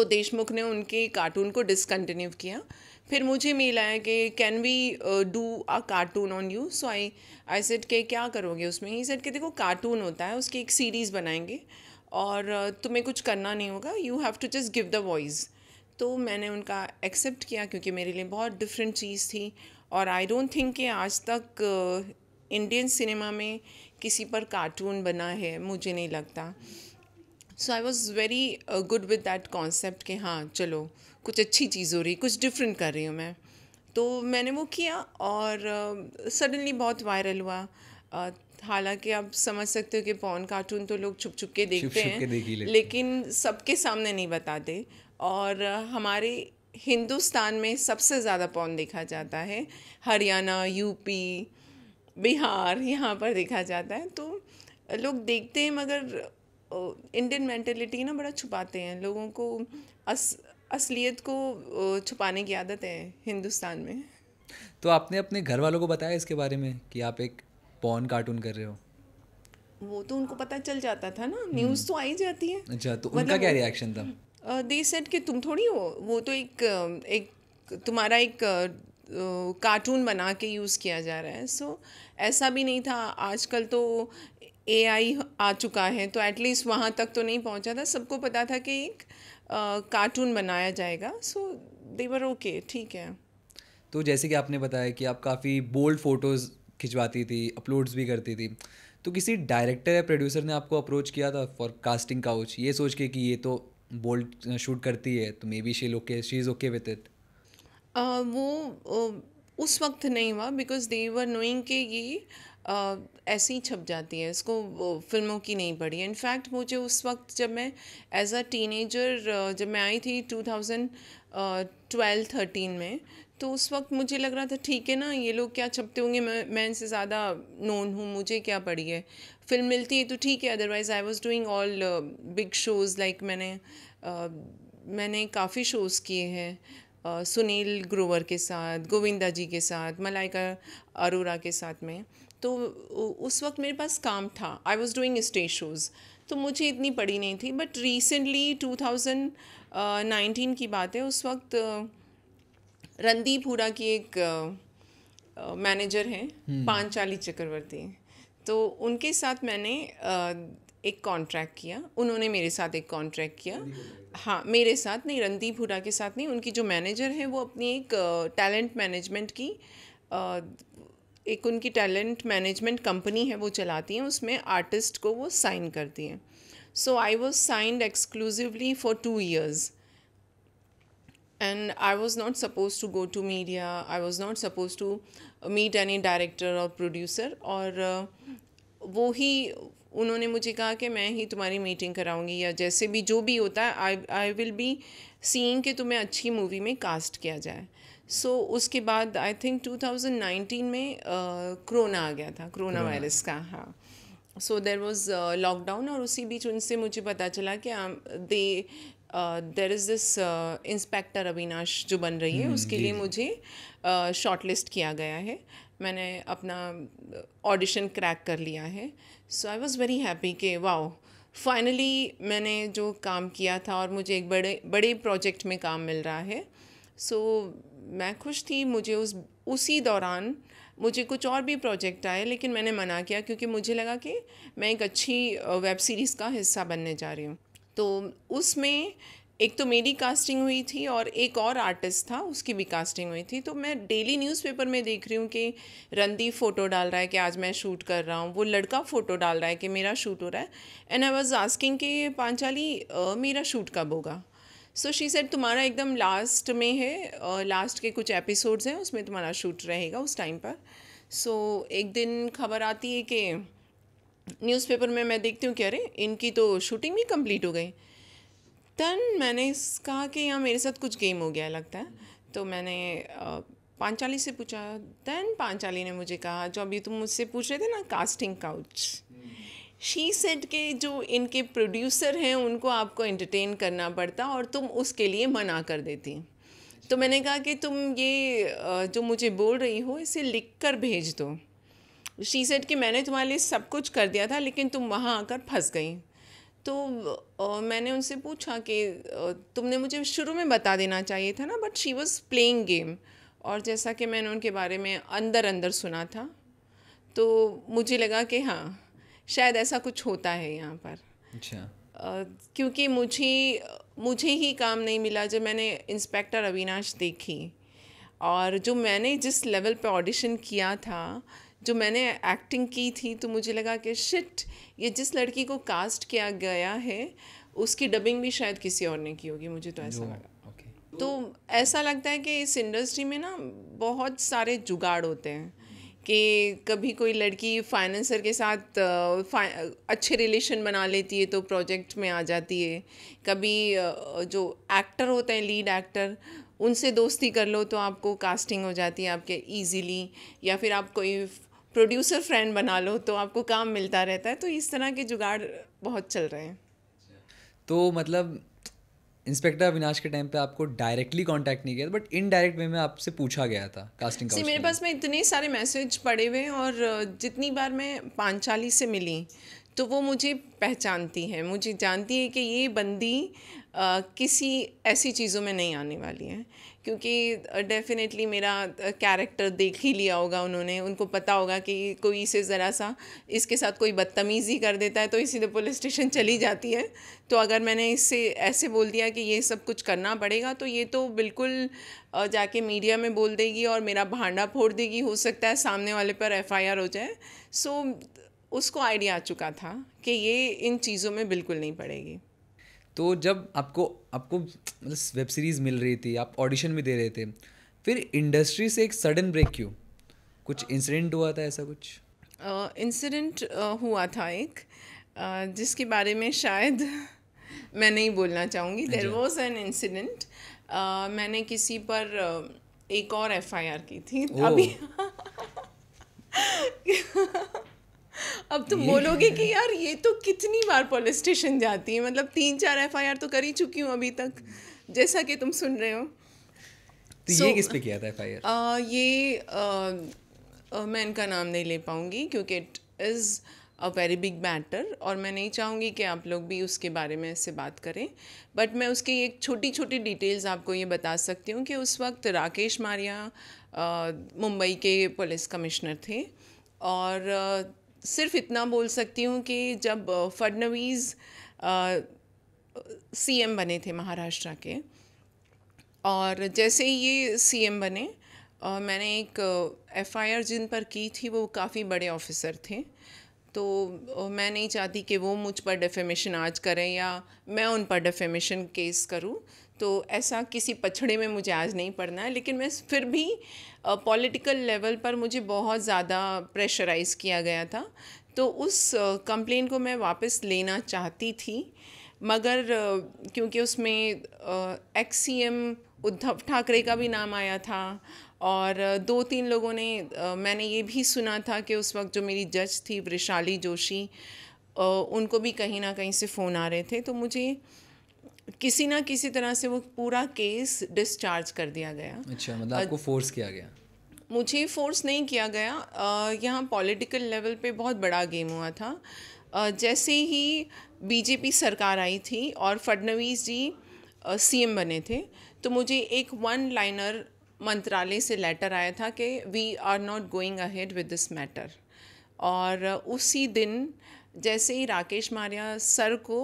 देशमुख ने उनके कार्टून को डिसकंटिन्यू किया। फिर मुझे मेल आया कि can we do a cartoon on you. I said के क्या करोगे उसमें। ही सेड कि देखो, कार्टून होता है, उसकी एक सीरीज़ बनाएंगे और तुम्हें कुछ करना नहीं होगा, you have to just give the voice. तो मैंने उनका एक्सेप्ट किया, क्योंकि मेरे लिए बहुत डिफरेंट चीज़ थी। और आई डोंट थिंक कि आज तक इंडियन सिनेमा में किसी पर कार्टून बना है, मुझे नहीं लगता। So I was very good with that concept कि हाँ चलो, कुछ अच्छी चीज़ हो रही, कुछ डिफरेंट कर रही हूँ मैं। तो मैंने वो किया और सडनली बहुत वायरल हुआ। हालांकि आप समझ सकते हो कि पॉर्न कार्टून तो लोग छुप छुप के छुप देखते छुप हैं, के देख ही लेते हैं। लेकिन सबके सामने नहीं बताते। और हमारे हिंदुस्तान में सबसे ज़्यादा पॉर्न देखा जाता है, हरियाणा, यूपी, बिहार, यहाँ पर देखा जाता है। तो लोग देखते हैं, मगर इंडियन मेंटेलिटी ना बड़ा छुपाते हैं लोगों को। असलियत को छुपाने की आदत है हिंदुस्तान में। तो आपने अपने घर वालों को बताया इसके बारे में कि आप एक पॉन कार्टून कर रहे हो? वो तो उनको पता चल जाता था ना, न्यूज़ तो आ ही जाती है। अच्छा, तो उनका क्या मतलब रिएक्शन था? दे सेड कि तुम थोड़ी हो, वो तो एक तुम्हारा एक कार्टून बना के यूज़ किया जा रहा है। ऐसा भी नहीं था। आजकल तो एआई आ चुका है, तो एटलीस्ट वहाँ तक तो नहीं पहुँचा था। सबको पता था कि एक कार्टून बनाया जाएगा। दे वर ओके, ठीक है। तो जैसे कि आपने बताया कि आप काफ़ी बोल्ड फोटोज़ खिंचवाती थी, अपलोड्स भी करती थी, तो किसी डायरेक्टर या प्रोड्यूसर ने आपको अप्रोच किया था फॉर कास्टिंग काउच, ये सोच के कि ये तो बोल्ड शूट करती है तो may be she is okay with it? वो उस वक्त नहीं हुआ, बिकॉज दे वर नोइंग कि ये ऐसे ही छप जाती है, इसको फिल्मों की नहीं पड़ी। इनफैक्ट मुझे उस वक्त, जब मैं एज अ टीनेजर, जब मैं आई थी 2012-13 में, तो उस वक्त मुझे लग रहा था ठीक है ना, ये लोग क्या छपते होंगे, मैं इनसे ज़्यादा नोन हूँ, मुझे क्या पड़ी है। फिल्म मिलती है तो ठीक है, otherwise I was doing all big shows. Like मैंने काफ़ी शोज़ किए हैं, सुनील ग्रोवर के साथ, गोविंदा जी के साथ, मलाइका अरोरा के साथ में। तो उस वक्त मेरे पास काम था, I was doing stage shows, तो मुझे इतनी पड़ी नहीं थी। बट रिसेंटली 2019 की बात है, उस वक्त रणदीप हुडा की एक मैनेजर हैं, पांचाली चक्रवर्ती, तो उनके साथ मैंने एक कॉन्ट्रैक्ट किया। उन्होंने मेरे साथ एक कॉन्ट्रैक्ट किया। हाँ, मेरे साथ नहीं, रणदीप हुडा के साथ नहीं। उनकी जो मैनेजर है, वो अपनी एक टैलेंट मैनेजमेंट की एक उनकी टैलेंट मैनेजमेंट कंपनी है, वो चलाती हैं। उसमें आर्टिस्ट को वो साइन करती हैं। I was signed exclusively for 2 years, and I was not supposed to go to media. I was not supposed to meet any director or producer. और वो ही उन्होंने मुझे कहा कि मैं ही तुम्हारी मीटिंग कराऊंगी, या जैसे भी जो भी होता है, आई विल बी सीइंग कि तुम्हें अच्छी मूवी में कास्ट किया जाए। उसके बाद आई थिंक 2019 में कोरोना आ गया था, कोरोना कोरोना। वायरस का। हाँ, देर वॉज लॉकडाउन, और उसी बीच उनसे मुझे पता चला कि there is this inspector Avinash जो बन रही है, उसके जी लिए जी। मुझे शॉर्टलिस्ट किया गया है। मैंने अपना ऑडिशन क्रैक कर लिया है। आई वॉज़ वेरी हैप्पी कि वाओ, फाइनली मैंने जो काम किया था और मुझे एक बड़े बड़े प्रोजेक्ट में काम मिल रहा है। मैं खुश थी। मुझे उसी दौरान मुझे कुछ और भी प्रोजेक्ट आए, लेकिन मैंने मना किया, क्योंकि मुझे लगा कि मैं एक अच्छी वेब सीरीज़ का हिस्सा बनने जा रही हूँ। तो उसमें एक तो मेरी कास्टिंग हुई थी और एक और आर्टिस्ट था, उसकी भी कास्टिंग हुई थी। तो मैं डेली न्यूज़पेपर में देख रही हूँ कि रणदीप फ़ोटो डाल रहा है कि आज मैं शूट कर रहा हूँ, वो लड़का फ़ोटो डाल रहा है कि मेरा शूट हो रहा है। एंड आई वाज आस्किंग कि पांचाली मेरा शूट कब होगा। सो शी सेड तुम्हारा एकदम लास्ट में है, लास्ट के कुछ एपिसोड्स हैं उसमें तुम्हारा शूट रहेगा उस टाइम पर। सो एक दिन खबर आती है कि न्यूज़पेपर में मैं देखती हूँ कि अरे इनकी तो शूटिंग भी कंप्लीट हो गई। देन मैंने कहा कि यहाँ मेरे साथ कुछ गेम हो गया लगता है। तो मैंने पांचाली से पूछा। देन पांचाली ने मुझे कहा जो अभी तुम मुझसे पूछ रहे थे ना, कास्टिंग काउच, शी सेड के जो इनके प्रोड्यूसर हैं उनको आपको एंटरटेन करना पड़ता और तुम उसके लिए मना कर देती। तो मैंने कहा कि तुम ये जो मुझे बोल रही हो इसे लिख कर भेज दो। शी सेड कि मैंने तुम्हारे लिए सब कुछ कर दिया था लेकिन तुम वहाँ आकर फंस गई। तो मैंने उनसे पूछा कि तुमने मुझे शुरू में बता देना चाहिए था ना, but she was playing game. और जैसा कि मैंने उनके बारे में अंदर अंदर सुना था तो मुझे लगा कि हाँ शायद ऐसा कुछ होता है यहाँ पर। अच्छा। क्योंकि मुझे ही काम नहीं मिला जब मैंने इंस्पेक्टर अविनाश देखी, और जो मैंने जिस लेवल पे ऑडिशन किया था, जो मैंने एक्टिंग की थी, तो मुझे लगा कि शिट, ये जिस लड़की को कास्ट किया गया है उसकी डबिंग भी शायद किसी और ने की होगी, मुझे तो ऐसा लगा। ओके। तो ऐसा लगता है कि इस इंडस्ट्री में ना बहुत सारे जुगाड़ होते हैं कि कभी कोई लड़की फाइनेंसर के साथ अच्छे रिलेशन बना लेती है तो प्रोजेक्ट में आ जाती है। कभी जो एक्टर होते हैं, लीड एक्टर, उनसे दोस्ती कर लो तो आपको कास्टिंग हो जाती है आपके इजीली, या फिर आप कोई प्रोड्यूसर फ्रेंड बना लो तो आपको काम मिलता रहता है। तो इस तरह के जुगाड़ बहुत चल रहे हैं। तो मतलब इंस्पेक्टर अविनाश के टाइम पे आपको डायरेक्टली कांटेक्ट नहीं किया था, बट इनडायरेक्ट वे में आपसे पूछा गया था कास्टिंग काउच सी के मेरे लिए? पास में इतने सारे मैसेज पड़े हुए हैं, और जितनी बार मैं पांचाली से मिली तो वो मुझे पहचानती है, मुझे जानती है कि ये बंदी किसी ऐसी चीज़ों में नहीं आने वाली है। क्योंकि डेफिनेटली मेरा कैरेक्टर देख ही लिया होगा उन्होंने, उनको पता होगा कि कोई इसे ज़रा सा इसके साथ कोई बदतमीज़ी कर देता है तो ये सीधे पुलिस स्टेशन चली जाती है। तो अगर मैंने इससे ऐसे बोल दिया कि ये सब कुछ करना पड़ेगा तो ये तो बिल्कुल जाके मीडिया में बोल देगी और मेरा भांडा फोड़ देगी, हो सकता है सामने वाले पर एफआईआर हो जाए। सो उसको आइडिया आ चुका था कि ये इन चीज़ों में बिल्कुल नहीं पड़ेगी। तो जब आपको आपको मतलब वेब सीरीज़ मिल रही थी, आप ऑडिशन भी दे रहे थे, फिर इंडस्ट्री से एक सडन ब्रेक क्यों? कुछ इंसिडेंट हुआ था ऐसा कुछ? इंसिडेंट हुआ था एक, जिसके बारे में शायद मैं नहीं बोलना चाहूँगी। There was an incident. मैंने किसी पर एक और एफआईआर की थी अभी। अब तुम बोलोगे कि यार ये तो कितनी बार पुलिस स्टेशन जाती है, मतलब 3-4 एफआईआर तो कर ही चुकी हूँ अभी तक, जैसा कि तुम सुन रहे हो। तो ये किस पे किया था एफआईआर? मैं इनका नाम नहीं ले पाऊँगी क्योंकि it is a very big matter और मैं नहीं चाहूँगी कि आप लोग भी उसके बारे में इससे बात करें। बट मैं उसकी एक छोटी छोटी डिटेल्स आपको ये बता सकती हूँ कि उस वक्त राकेश मारिया मुंबई के पुलिस कमिश्नर थे। और सिर्फ इतना बोल सकती हूँ कि जब फडणवीस सीएम बने थे महाराष्ट्र के, और जैसे ही ये सीएम बने, मैंने एक एफआईआर जिन पर की थी वो काफ़ी बड़े ऑफिसर थे। तो मैं नहीं चाहती कि वो मुझ पर डेफेमेशन आज करें या मैं उन पर डेफेमेशन केस करूं। तो ऐसा किसी पछड़े में मुझे आज नहीं पड़ना है, लेकिन मैं फिर भी पॉलिटिकल लेवल पर मुझे बहुत ज़्यादा प्रेशराइज़ किया गया था। तो उस कंप्लेन को मैं वापस लेना चाहती थी, मगर क्योंकि उसमें एक्स सीएम उद्धव ठाकरे का भी नाम आया था और 2-3 लोगों ने मैंने ये भी सुना था कि उस वक्त जो मेरी जज थी वृषाली जोशी, उनको भी कहीं ना कहीं से फ़ोन आ रहे थे। तो मुझे किसी ना किसी तरह से वो पूरा केस डिस्चार्ज कर दिया गया। अच्छा, मतलब आपको फोर्स किया गया? मुझे फोर्स नहीं किया गया। यहाँ पॉलिटिकल लेवल पे बहुत बड़ा गेम हुआ था। जैसे ही बीजेपी सरकार आई थी और फडणवीस जी सीएम बने थे, तो मुझे एक 1 लाइनर मंत्रालय से लेटर आया था कि we are not going ahead with this matter. और उसी दिन जैसे ही राकेश मारिया सर को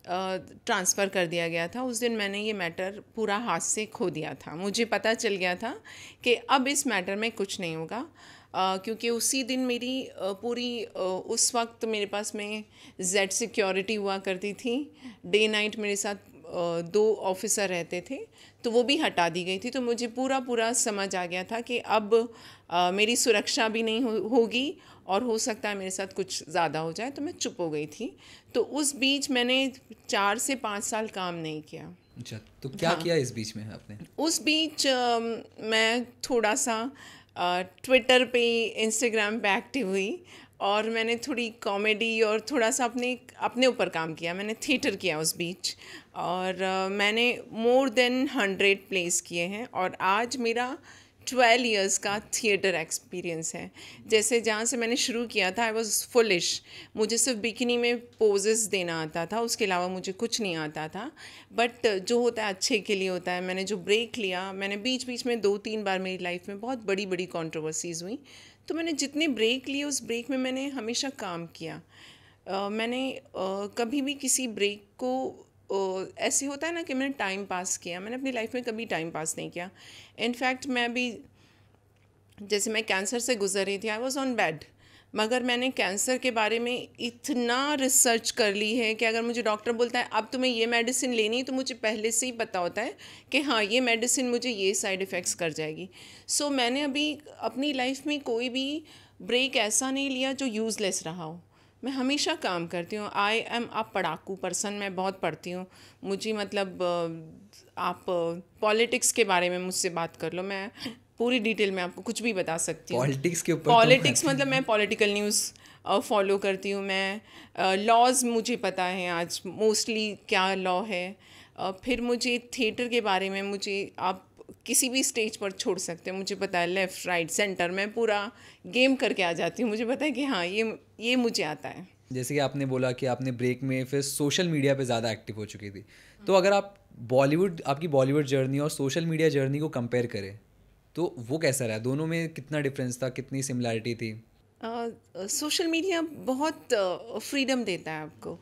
ट्रांसफ़र कर दिया गया था। उस दिन मैंने ये मैटर पूरा हाथ से खो दिया था। मुझे पता चल गया था कि अब इस मैटर में कुछ नहीं होगा, क्योंकि उसी दिन मेरी उस वक्त मेरे पास में जेड सिक्योरिटी हुआ करती थी। डे नाइट मेरे साथ 2 ऑफिसर रहते थे, तो वो भी हटा दी गई थी। तो मुझे पूरा समझ आ गया था कि अब मेरी सुरक्षा भी नहीं होगी और हो सकता है मेरे साथ कुछ ज़्यादा हो जाए, तो मैं चुप हो गई थी। तो उस बीच मैंने 4 से 5 साल काम नहीं किया। अच्छा, तो क्या हाँ, किया इस बीच में आपने? उस बीच मैं थोड़ा सा ट्विटर पे, इंस्टाग्राम पे एक्टिव हुई, और मैंने थोड़ी कॉमेडी और थोड़ा सा अपने अपने ऊपर काम किया। मैंने थिएटर किया उस बीच, और मैंने मोर देन 100 प्लेस किए हैं, और आज मेरा 12 इयर्स का थिएटर एक्सपीरियंस है। जैसे जहाँ से मैंने शुरू किया था, आई वॉज फुलिश। मुझे सिर्फ बिकिनी में पोजेस देना आता था, उसके अलावा मुझे कुछ नहीं आता था। बट जो होता है अच्छे के लिए होता है। मैंने जो ब्रेक लिया, मैंने बीच बीच में 2-3 बार मेरी लाइफ में बहुत बड़ी बड़ी कंट्रोवर्सीज़ हुई, तो मैंने जितने ब्रेक लिए उस ब्रेक में मैंने हमेशा काम किया। मैंने कभी भी किसी ब्रेक को ऐसे होता है ना कि मैंने टाइम पास किया, मैंने अपनी लाइफ में कभी टाइम पास नहीं किया। इनफैक्ट मैं भी, जैसे मैं कैंसर से गुजर रही थी, आई वॉज ऑन बेड, मगर मैंने कैंसर के बारे में इतना रिसर्च कर ली है कि अगर मुझे डॉक्टर बोलता है अब तुम्हें ये मेडिसिन लेनी है, तो मुझे पहले से ही पता होता है कि हाँ, ये मेडिसिन मुझे ये साइड इफ़ेक्ट्स कर जाएगी। सो मैंने अभी अपनी लाइफ में कोई भी ब्रेक ऐसा नहीं लिया जो यूज़लेस रहा हो। मैं हमेशा काम करती हूँ। आई एम अ पढ़ाकू पर्सन, मैं बहुत पढ़ती हूँ। मुझे मतलब आप पॉलिटिक्स के बारे में मुझसे बात कर लो, मैं पूरी डिटेल में आपको कुछ भी बता सकती हूँ। पॉलिटिक्स के ऊपर तो पॉलिटिक्स मतलब मैं पॉलिटिकल न्यूज़ फॉलो करती हूँ। मैं लॉज मुझे पता है आज मोस्टली क्या लॉ है। फिर मुझे थिएटर के बारे में, मुझे आप किसी भी स्टेज पर छोड़ सकते हैं, मुझे पता है लेफ़्ट राइट सेंटर, मैं पूरा गेम करके आ जाती हूँ। मुझे पता है कि हाँ, ये मुझे आता है। जैसे कि आपने बोला कि आपने ब्रेक में फिर सोशल मीडिया पे ज़्यादा एक्टिव हो चुकी थी, तो अगर आप आपकी बॉलीवुड जर्नी और सोशल मीडिया जर्नी को कंपेयर करें, तो वो कैसा रहा? दोनों में कितना डिफरेंस था, कितनी सिमिलैरिटी थी? सोशल मीडिया बहुत फ्रीडम देता है आपको।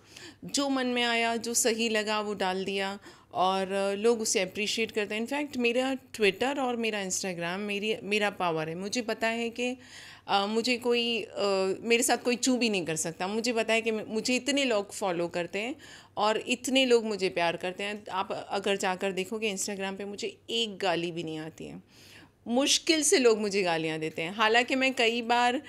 जो मन में आया, जो सही लगा वो डाल दिया, और लोग उसे अप्रिशिएट करते हैं। इनफैक्ट मेरा ट्विटर और मेरा इंस्टाग्राम मेरा पावर है। मुझे पता है कि मुझे कोई मेरे साथ कोई चू भी नहीं कर सकता। मुझे पता है कि मुझे इतने लोग फॉलो करते हैं और इतने लोग मुझे प्यार करते हैं। आप अगर जाकर देखोगे इंस्टाग्राम पे, मुझे एक गाली भी नहीं आती है। मुश्किल से लोग मुझे गालियाँ देते हैं। हालांकि मैं कई बार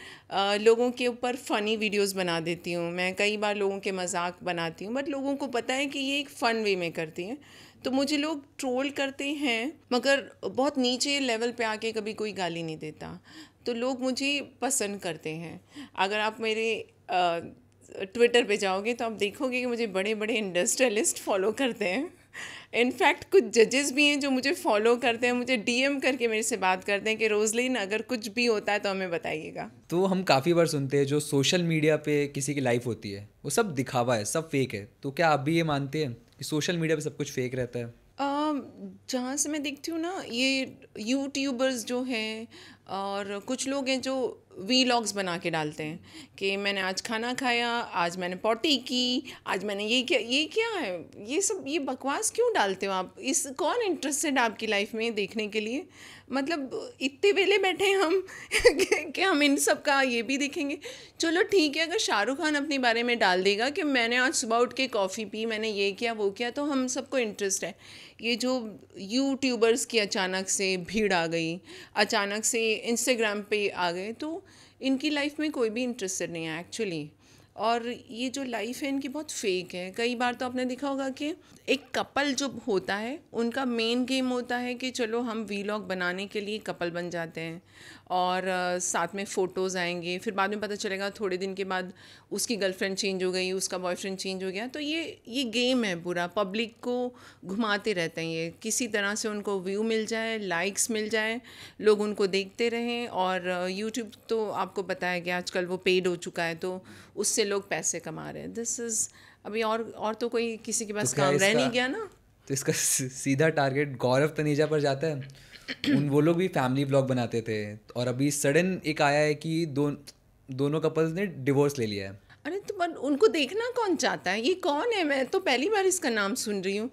लोगों के ऊपर फ़नी वीडियोस बना देती हूँ, मैं कई बार लोगों के मजाक बनाती हूँ, बट लोगों को पता है कि ये एक फ़न वे में करती हैं, तो मुझे लोग ट्रोल करते हैं, मगर बहुत नीचे लेवल पे आके कभी कोई गाली नहीं देता। तो लोग मुझे पसंद करते हैं। अगर आप मेरे ट्विटर पे जाओगे तो आप देखोगे कि मुझे बड़े बड़े इंडस्ट्रियलिस्ट फॉलो करते हैं। इनफैक्ट कुछ जजेस भी हैं जो मुझे फॉलो करते हैं, मुझे डीएम करके मेरे से बात करते हैं कि रोजलिन अगर कुछ भी होता है तो हमें बताइएगा। तो हम काफ़ी बार सुनते हैं जो सोशल मीडिया पे किसी की लाइफ होती है वो सब दिखावा है, सब फेक है, तो क्या आप भी ये मानते हैं कि सोशल मीडिया पे सब कुछ फेक रहता है? जहाँ से मैं देखती हूँ ना, ये यूट्यूबर्स जो हैं और कुछ लोग हैं जो वीलॉग्स बना के डालते हैं कि मैंने आज खाना खाया, आज मैंने पॉटी की, आज मैंने ये क्या है, ये सब ये बकवास क्यों डालते हो आप? इस कौन इंटरेस्टेड आपकी लाइफ में देखने के लिए? मतलब इतने वेले बैठे हैं हम कि हम इन सब का ये भी देखेंगे। चलो ठीक है, अगर शाहरुख खान अपने बारे में डाल देगा कि मैंने आज सुबह उठ के कॉफ़ी पी, मैंने ये किया वो किया, तो हम सबको इंटरेस्ट है। ये जो यूट्यूबर्स की अचानक से भीड़ आ गई, अचानक से इंस्टाग्राम पे आ गए, तो इनकी लाइफ में कोई भी इंटरेस्टेड नहीं है एक्चुअली। और ये जो लाइफ है इनकी बहुत फेक है। कई बार तो आपने देखा होगा कि एक कपल जो होता है उनका मेन गेम होता है कि चलो हम वीलॉग बनाने के लिए कपल बन जाते हैं और साथ में फ़ोटोज़ आएंगे, फिर बाद में पता चलेगा थोड़े दिन के बाद उसकी गर्लफ्रेंड चेंज हो गई, उसका बॉयफ्रेंड चेंज हो गया। तो ये गेम है पूरा, पब्लिक को घुमाते रहते हैं ये, किसी तरह से उनको व्यू मिल जाए, लाइक्स मिल जाए, लोग उनको देखते रहें। और यूट्यूब तो आपको पता है कि आजकल वो पेड हो चुका है, तो उससे लोग पैसे कमा रहे हैं। दिस इज़ अभी और तो कोई किसी के तो पास क्या काम रह इसका नहीं गया ना। तो इसका सीधा टारगेट गौरव तनेजा पर जाता है। वो लोग भी फैमिली ब्लॉग बनाते थे और अभी सडन एक आया है कि दोनों कपल्स ने डिवोर्स ले लिया है। अरे तो पर उनको देखना कौन चाहता है? ये कौन है? मैं तो पहली बार इसका नाम सुन रही हूँ।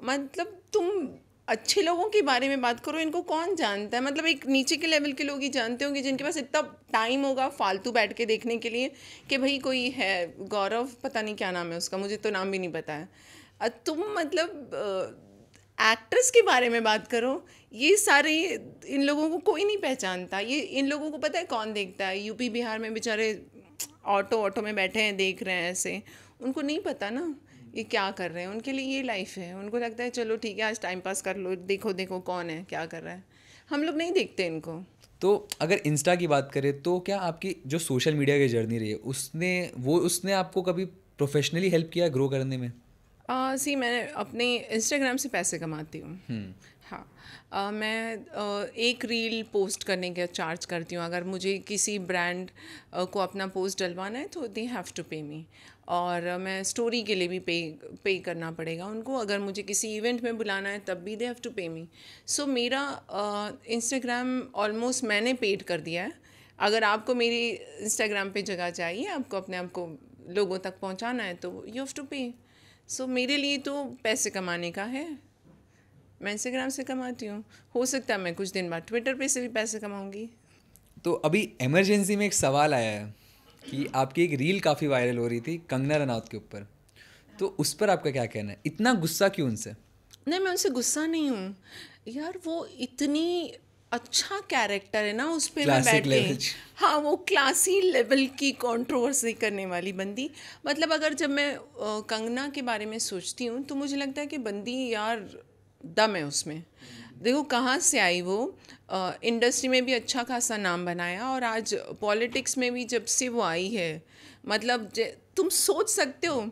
मतलब तुम अच्छे लोगों के बारे में बात करो, इनको कौन जानता है? मतलब एक नीचे के लेवल के लोग ही जानते होंगे, जिनके पास इतना टाइम होगा फालतू बैठ के देखने के लिए कि भाई कोई है गौरव, पता नहीं क्या नाम है उसका, मुझे तो नाम भी नहीं पता है। तुम मतलब एक्ट्रेस के बारे में बात करो। ये सारे इन लोगों को कोई नहीं पहचानता। ये इन लोगों को पता है कौन देखता है? यूपी बिहार में बेचारे ऑटो ऑटो में बैठे हैं, देख रहे हैं ऐसे। उनको नहीं पता ना ये क्या कर रहे हैं। उनके लिए ये लाइफ है। उनको लगता है चलो ठीक है, आज टाइम पास कर लो, देखो देखो कौन है क्या कर रहा है। हम लोग नहीं देखते इनको। तो अगर इंस्टा की बात करें तो क्या आपकी जो सोशल मीडिया की जर्नी रही है उसने आपको कभी प्रोफेशनली हेल्प किया ग्रो करने में? सी मैं अपने इंस्टाग्राम से पैसे कमाती हूँ। हाँ। मैं एक रील पोस्ट करने का चार्ज करती हूँ। अगर मुझे किसी ब्रांड को अपना पोस्ट डलवाना है तो दे हैव टू पे मी। और मैं स्टोरी के लिए भी पे करना पड़ेगा उनको। अगर मुझे किसी इवेंट में बुलाना है तब भी दे हैव टू पे मी। सो मेरा इंस्टाग्राम ऑलमोस्ट मैंने पेड कर दिया है। अगर आपको मेरी इंस्टाग्राम पे जगह चाहिए, आपको अपने आप को लोगों तक पहुंचाना है, तो यू हैव टू पे। सो मेरे लिए तो पैसे कमाने का है। मैं इंस्टाग्राम से कमाती हूँ। हो सकता है मैं कुछ दिन बाद ट्विटर पे से भी पैसे कमाऊँगी। तो अभी इमरजेंसी में एक सवाल आया है कि आपकी एक रील काफ़ी वायरल हो रही थी कंगना रनौत के ऊपर, तो उस पर आपका क्या कहना है? इतना गुस्सा क्यों उनसे? नहीं, मैं उनसे गुस्सा नहीं हूँ यार। वो इतनी अच्छा कैरेक्टर है ना, उस पर मैं क्लासिक बैठ के। लेवल। हाँ, वो क्लासी लेवल की कंट्रोवर्सी करने वाली बंदी। मतलब अगर जब मैं कंगना के बारे में सोचती हूँ तो मुझे लगता है कि बंदी यार दम है उसमें। देखो कहाँ से आई वो। इंडस्ट्री में भी अच्छा खासा नाम बनाया, और आज पॉलिटिक्स में भी जब से वो आई है, मतलब तुम सोच सकते हो।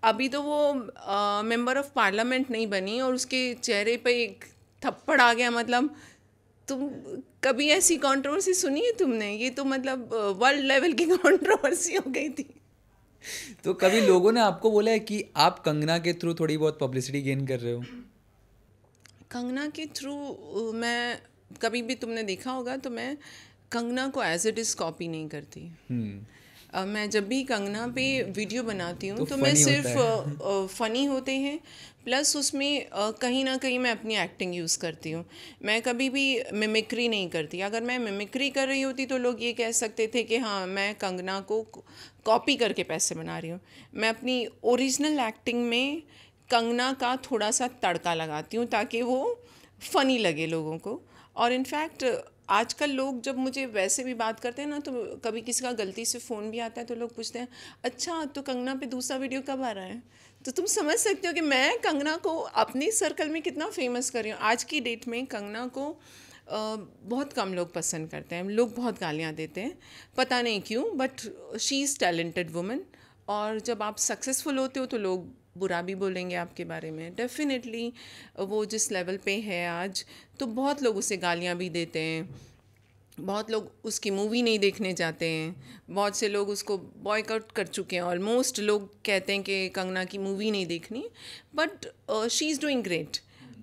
अभी तो वो मेंबर ऑफ पार्लियामेंट नहीं बनी और उसके चेहरे पे एक थप्पड़ आ गया। मतलब तुम कभी ऐसी कंट्रोवर्सी सुनी है तुमने? ये तो मतलब वर्ल्ड लेवल की कंट्रोवर्सी हो गई थी। तो कभी लोगों ने आपको बोला है कि आप कंगना के थ्रू थोड़ी बहुत पब्लिसिटी गेन कर रहे हो? कंगना के थ्रू मैं कभी भी, तुमने देखा होगा तो मैं कंगना को एज इट इज़ कॉपी नहीं करती। मैं जब भी कंगना पे वीडियो बनाती हूँ तो तो मैं फनी होता सिर्फ है। फ़नी होते हैं, प्लस उसमें कहीं ना कहीं मैं अपनी एक्टिंग यूज़ करती हूँ। मैं कभी भी मिमिक्री नहीं करती। अगर मैं मिमिक्री कर रही होती तो लोग ये कह सकते थे कि हाँ, मैं कंगना को कॉपी करके पैसे बना रही हूँ। मैं अपनी ओरिजिनल एक्टिंग में कंगना का थोड़ा सा तड़का लगाती हूँ ताकि वो फ़नी लगे लोगों को। और इनफैक्ट आजकल लोग जब मुझे वैसे भी बात करते हैं ना, तो कभी किसी का गलती से फ़ोन भी आता है तो लोग पूछते हैं, अच्छा तो कंगना पे दूसरा वीडियो कब आ रहा है? तो तुम समझ सकते हो कि मैं कंगना को अपने सर्कल में कितना फेमस कर रही हूँ। आज की डेट में कंगना को बहुत कम लोग पसंद करते हैं। लोग बहुत गालियाँ देते हैं, पता नहीं क्यों, but she is talented woman. और जब आप सक्सेसफुल होते हो तो लोग बुरा भी बोलेंगे आपके बारे में, डेफिनेटली। वो जिस लेवल पे है आज, तो बहुत लोग उसे गालियाँ भी देते हैं। बहुत लोग उसकी मूवी नहीं देखने जाते हैं। बहुत से लोग उसको बॉयकॉट कर चुके हैं। ऑलमोस्ट लोग कहते हैं कि कंगना की मूवी नहीं देखनी। But she is doing great.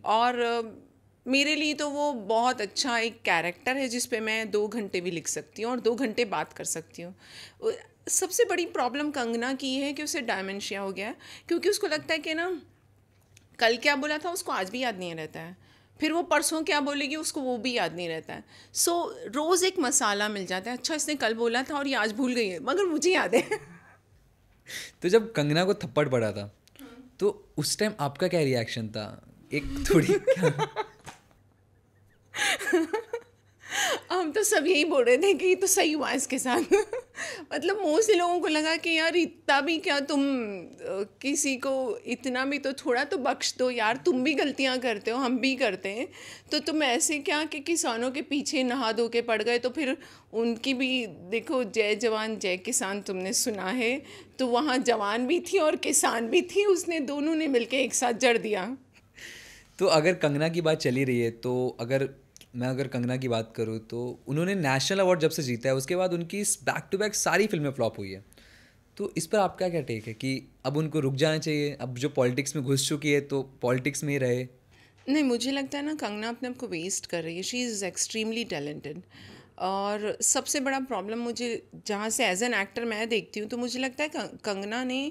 और मेरे लिए तो वो बहुत अच्छा एक कैरेक्टर है जिस पे मैं 2 घंटे भी लिख सकती हूँ और 2 घंटे बात कर सकती हूँ। सबसे बड़ी प्रॉब्लम कंगना की है कि उसे डायमेंशिया हो गया है, क्योंकि उसको लगता है कि ना कल क्या बोला था उसको आज भी याद नहीं रहता है, फिर वो परसों क्या बोलेगी उसको वो भी याद नहीं रहता है। सो रोज़ एक मसाला मिल जाता है। अच्छा, इसने कल बोला था और ये आज भूल गई है, मगर मुझे याद है। तो जब कंगना को थप्पड़ पड़ा था तो उस टाइम आपका क्या रिएक्शन था? एक थोड़ी क्या? हम तो सब यही बोल रहे थे कि ये तो सही हुआ इसके साथ। मतलब मोस्टली लोगों को लगा कि यार इतना भी क्या तुम किसी को इतना भी तो थोड़ा तो बख्श दो यार, तुम भी गलतियां करते हो, हम भी करते हैं। तो तुम ऐसे क्या कि किसानों के पीछे नहा धो के पड़ गए? तो फिर उनकी भी देखो, जय जवान जय किसान तुमने सुना है, तो वहाँ जवान भी थी और किसान भी थी, उसने दोनों ने मिलके एक साथ जड़ दिया। तो अगर कंगना की बात चली रही है तो अगर कंगना की बात करूँ तो उन्होंने नेशनल अवार्ड जब से जीता है उसके बाद उनकी बैक टू बैक सारी फिल्में फ्लॉप हुई है। तो इस पर आपका क्या टेक है कि अब उनको रुक जाना चाहिए? अब जो पॉलिटिक्स में घुस चुकी है तो पॉलिटिक्स में ही रहे? नहीं, मुझे लगता है ना कंगना अपने आप को वेस्ट कर रही है। She is extremely talented. और सबसे बड़ा प्रॉब्लम मुझे जहाँ से एज एन एक्टर मैं देखती हूँ, तो मुझे लगता है कंगना ने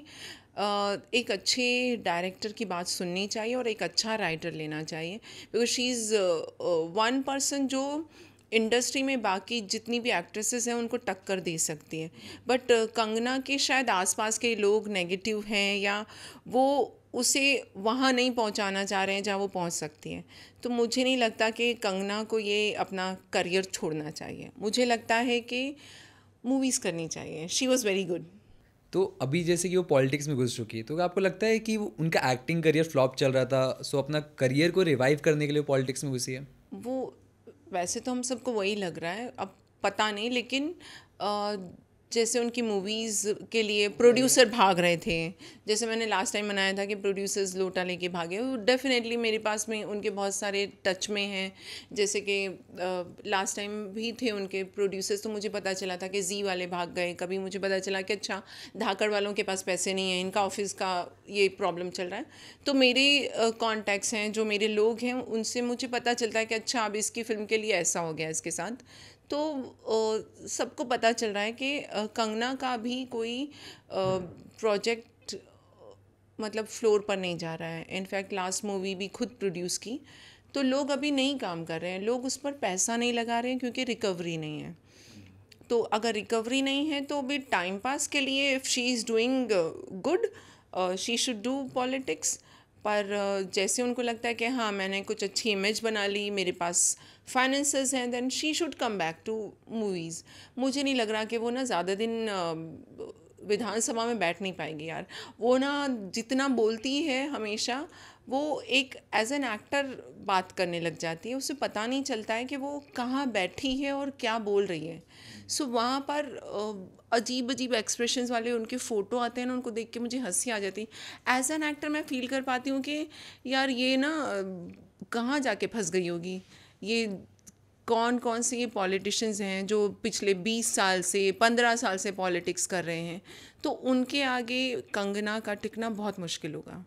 एक अच्छे डायरेक्टर की बात सुननी चाहिए और एक अच्छा राइटर लेना चाहिए, because she is one person जो इंडस्ट्री में बाकी जितनी भी एक्ट्रेसेस हैं उनको टक्कर दे सकती है। बट कंगना के शायद आसपास के लोग नेगेटिव हैं, या वो उसे वहाँ नहीं पहुँचाना चाह रहे हैं जहाँ वो पहुँच सकती हैं। तो मुझे नहीं लगता कि कंगना को ये अपना करियर छोड़ना चाहिए। मुझे लगता है कि मूवीज़ करनी चाहिए। She was very good. तो अभी जैसे कि वो पॉलिटिक्स में घुस चुकी है, तो आपको लगता है कि वो उनका एक्टिंग करियर फ्लॉप चल रहा था, सो अपना करियर को रिवाइव करने के लिए पॉलिटिक्स में घुसी है? वो वैसे तो हम सबको वही लग रहा है, अब पता नहीं, लेकिन अ, जैसे उनकी मूवीज़ के लिए प्रोड्यूसर भाग रहे थे, जैसे मैंने लास्ट टाइम बनाया था कि प्रोड्यूसर्स लोटा लेके भागे, वो डेफिनेटली मेरे पास में उनके बहुत सारे टच में हैं। जैसे कि लास्ट टाइम भी थे उनके प्रोड्यूसर्स, तो मुझे पता चला था कि जी वाले भाग गए, कभी मुझे पता चला कि अच्छा धाकड़ वालों के पास पैसे नहीं हैं, इनका ऑफिस का ये प्रॉब्लम चल रहा है। तो मेरे कॉन्टैक्ट्स हैं, जो मेरे लोग हैं, उनसे मुझे पता चलता है कि अच्छा अब इसकी फ़िल्म के लिए ऐसा हो गया इसके साथ। तो सबको पता चल रहा है कि कंगना का भी कोई प्रोजेक्ट मतलब फ्लोर पर नहीं जा रहा है। इनफैक्ट लास्ट मूवी भी खुद प्रोड्यूस की, तो लोग अभी नहीं काम कर रहे हैं, लोग उस पर पैसा नहीं लगा रहे हैं क्योंकि रिकवरी नहीं है। तो अगर रिकवरी नहीं है तो भी टाइम पास के लिए if she is doing good, she should do politics. पर जैसे उनको लगता है कि हाँ मैंने कुछ अच्छी इमेज बना ली, मेरे पास फाइनेंसेस हैं, then she should come back to movies. मुझे नहीं लग रहा कि वो ना ज़्यादा दिन विधानसभा में बैठ नहीं पाएगी यार। वो ना जितना बोलती है हमेशा, वो एक एज एन एक्टर बात करने लग जाती है, उसे पता नहीं चलता है कि वो कहाँ बैठी है और क्या बोल रही है। सो वहाँ पर अजीब अजीब एक्सप्रेशंस वाले उनके फ़ोटो आते हैं ना, उनको देख के मुझे हंसी आ जाती है। एज एन एक्टर मैं फील कर पाती हूँ कि यार ये ना कहाँ जाके फंस गई होगी, ये कौन कौन से ये पॉलिटिशियंस हैं जो पिछले 20 साल से 15 साल से पॉलिटिक्स कर रहे हैं, तो उनके आगे कंगना का टिकना बहुत मुश्किल होगा।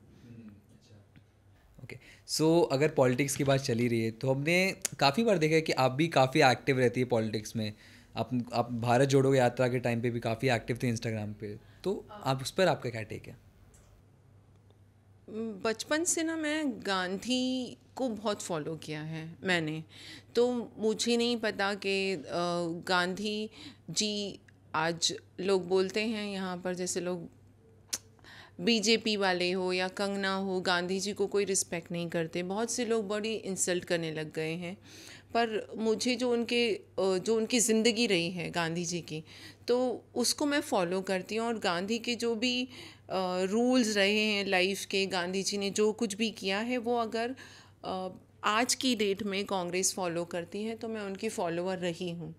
ओके, सो अगर पॉलिटिक्स की बात चली रही है, तो हमने काफ़ी बार देखा है कि आप भी काफ़ी एक्टिव रहती है पॉलिटिक्स में। आप भारत जोड़ो यात्रा के टाइम पे भी काफ़ी एक्टिव थे इंस्टाग्राम पे, तो आप उस पर आपका क्या टेक है? बचपन से ना मैं गांधी को बहुत फॉलो किया है मैंने। तो मुझे नहीं पता कि गांधी जी, आज लोग बोलते हैं यहाँ पर, जैसे लोग बीजेपी वाले हो या कंगना हो, गांधी जी को कोई रिस्पेक्ट नहीं करते, बहुत से लोग बड़ी इंसल्ट करने लग गए हैं। पर मुझे जो उनकी ज़िंदगी रही है गांधी जी की, तो उसको मैं फॉलो करती हूँ। और गांधी के जो भी रूल्स रहे हैं लाइफ के, गांधी जी ने जो कुछ भी किया है, वो अगर आज की डेट में कांग्रेस फॉलो करती है तो मैं उनकी फॉलोअर रही हूँ।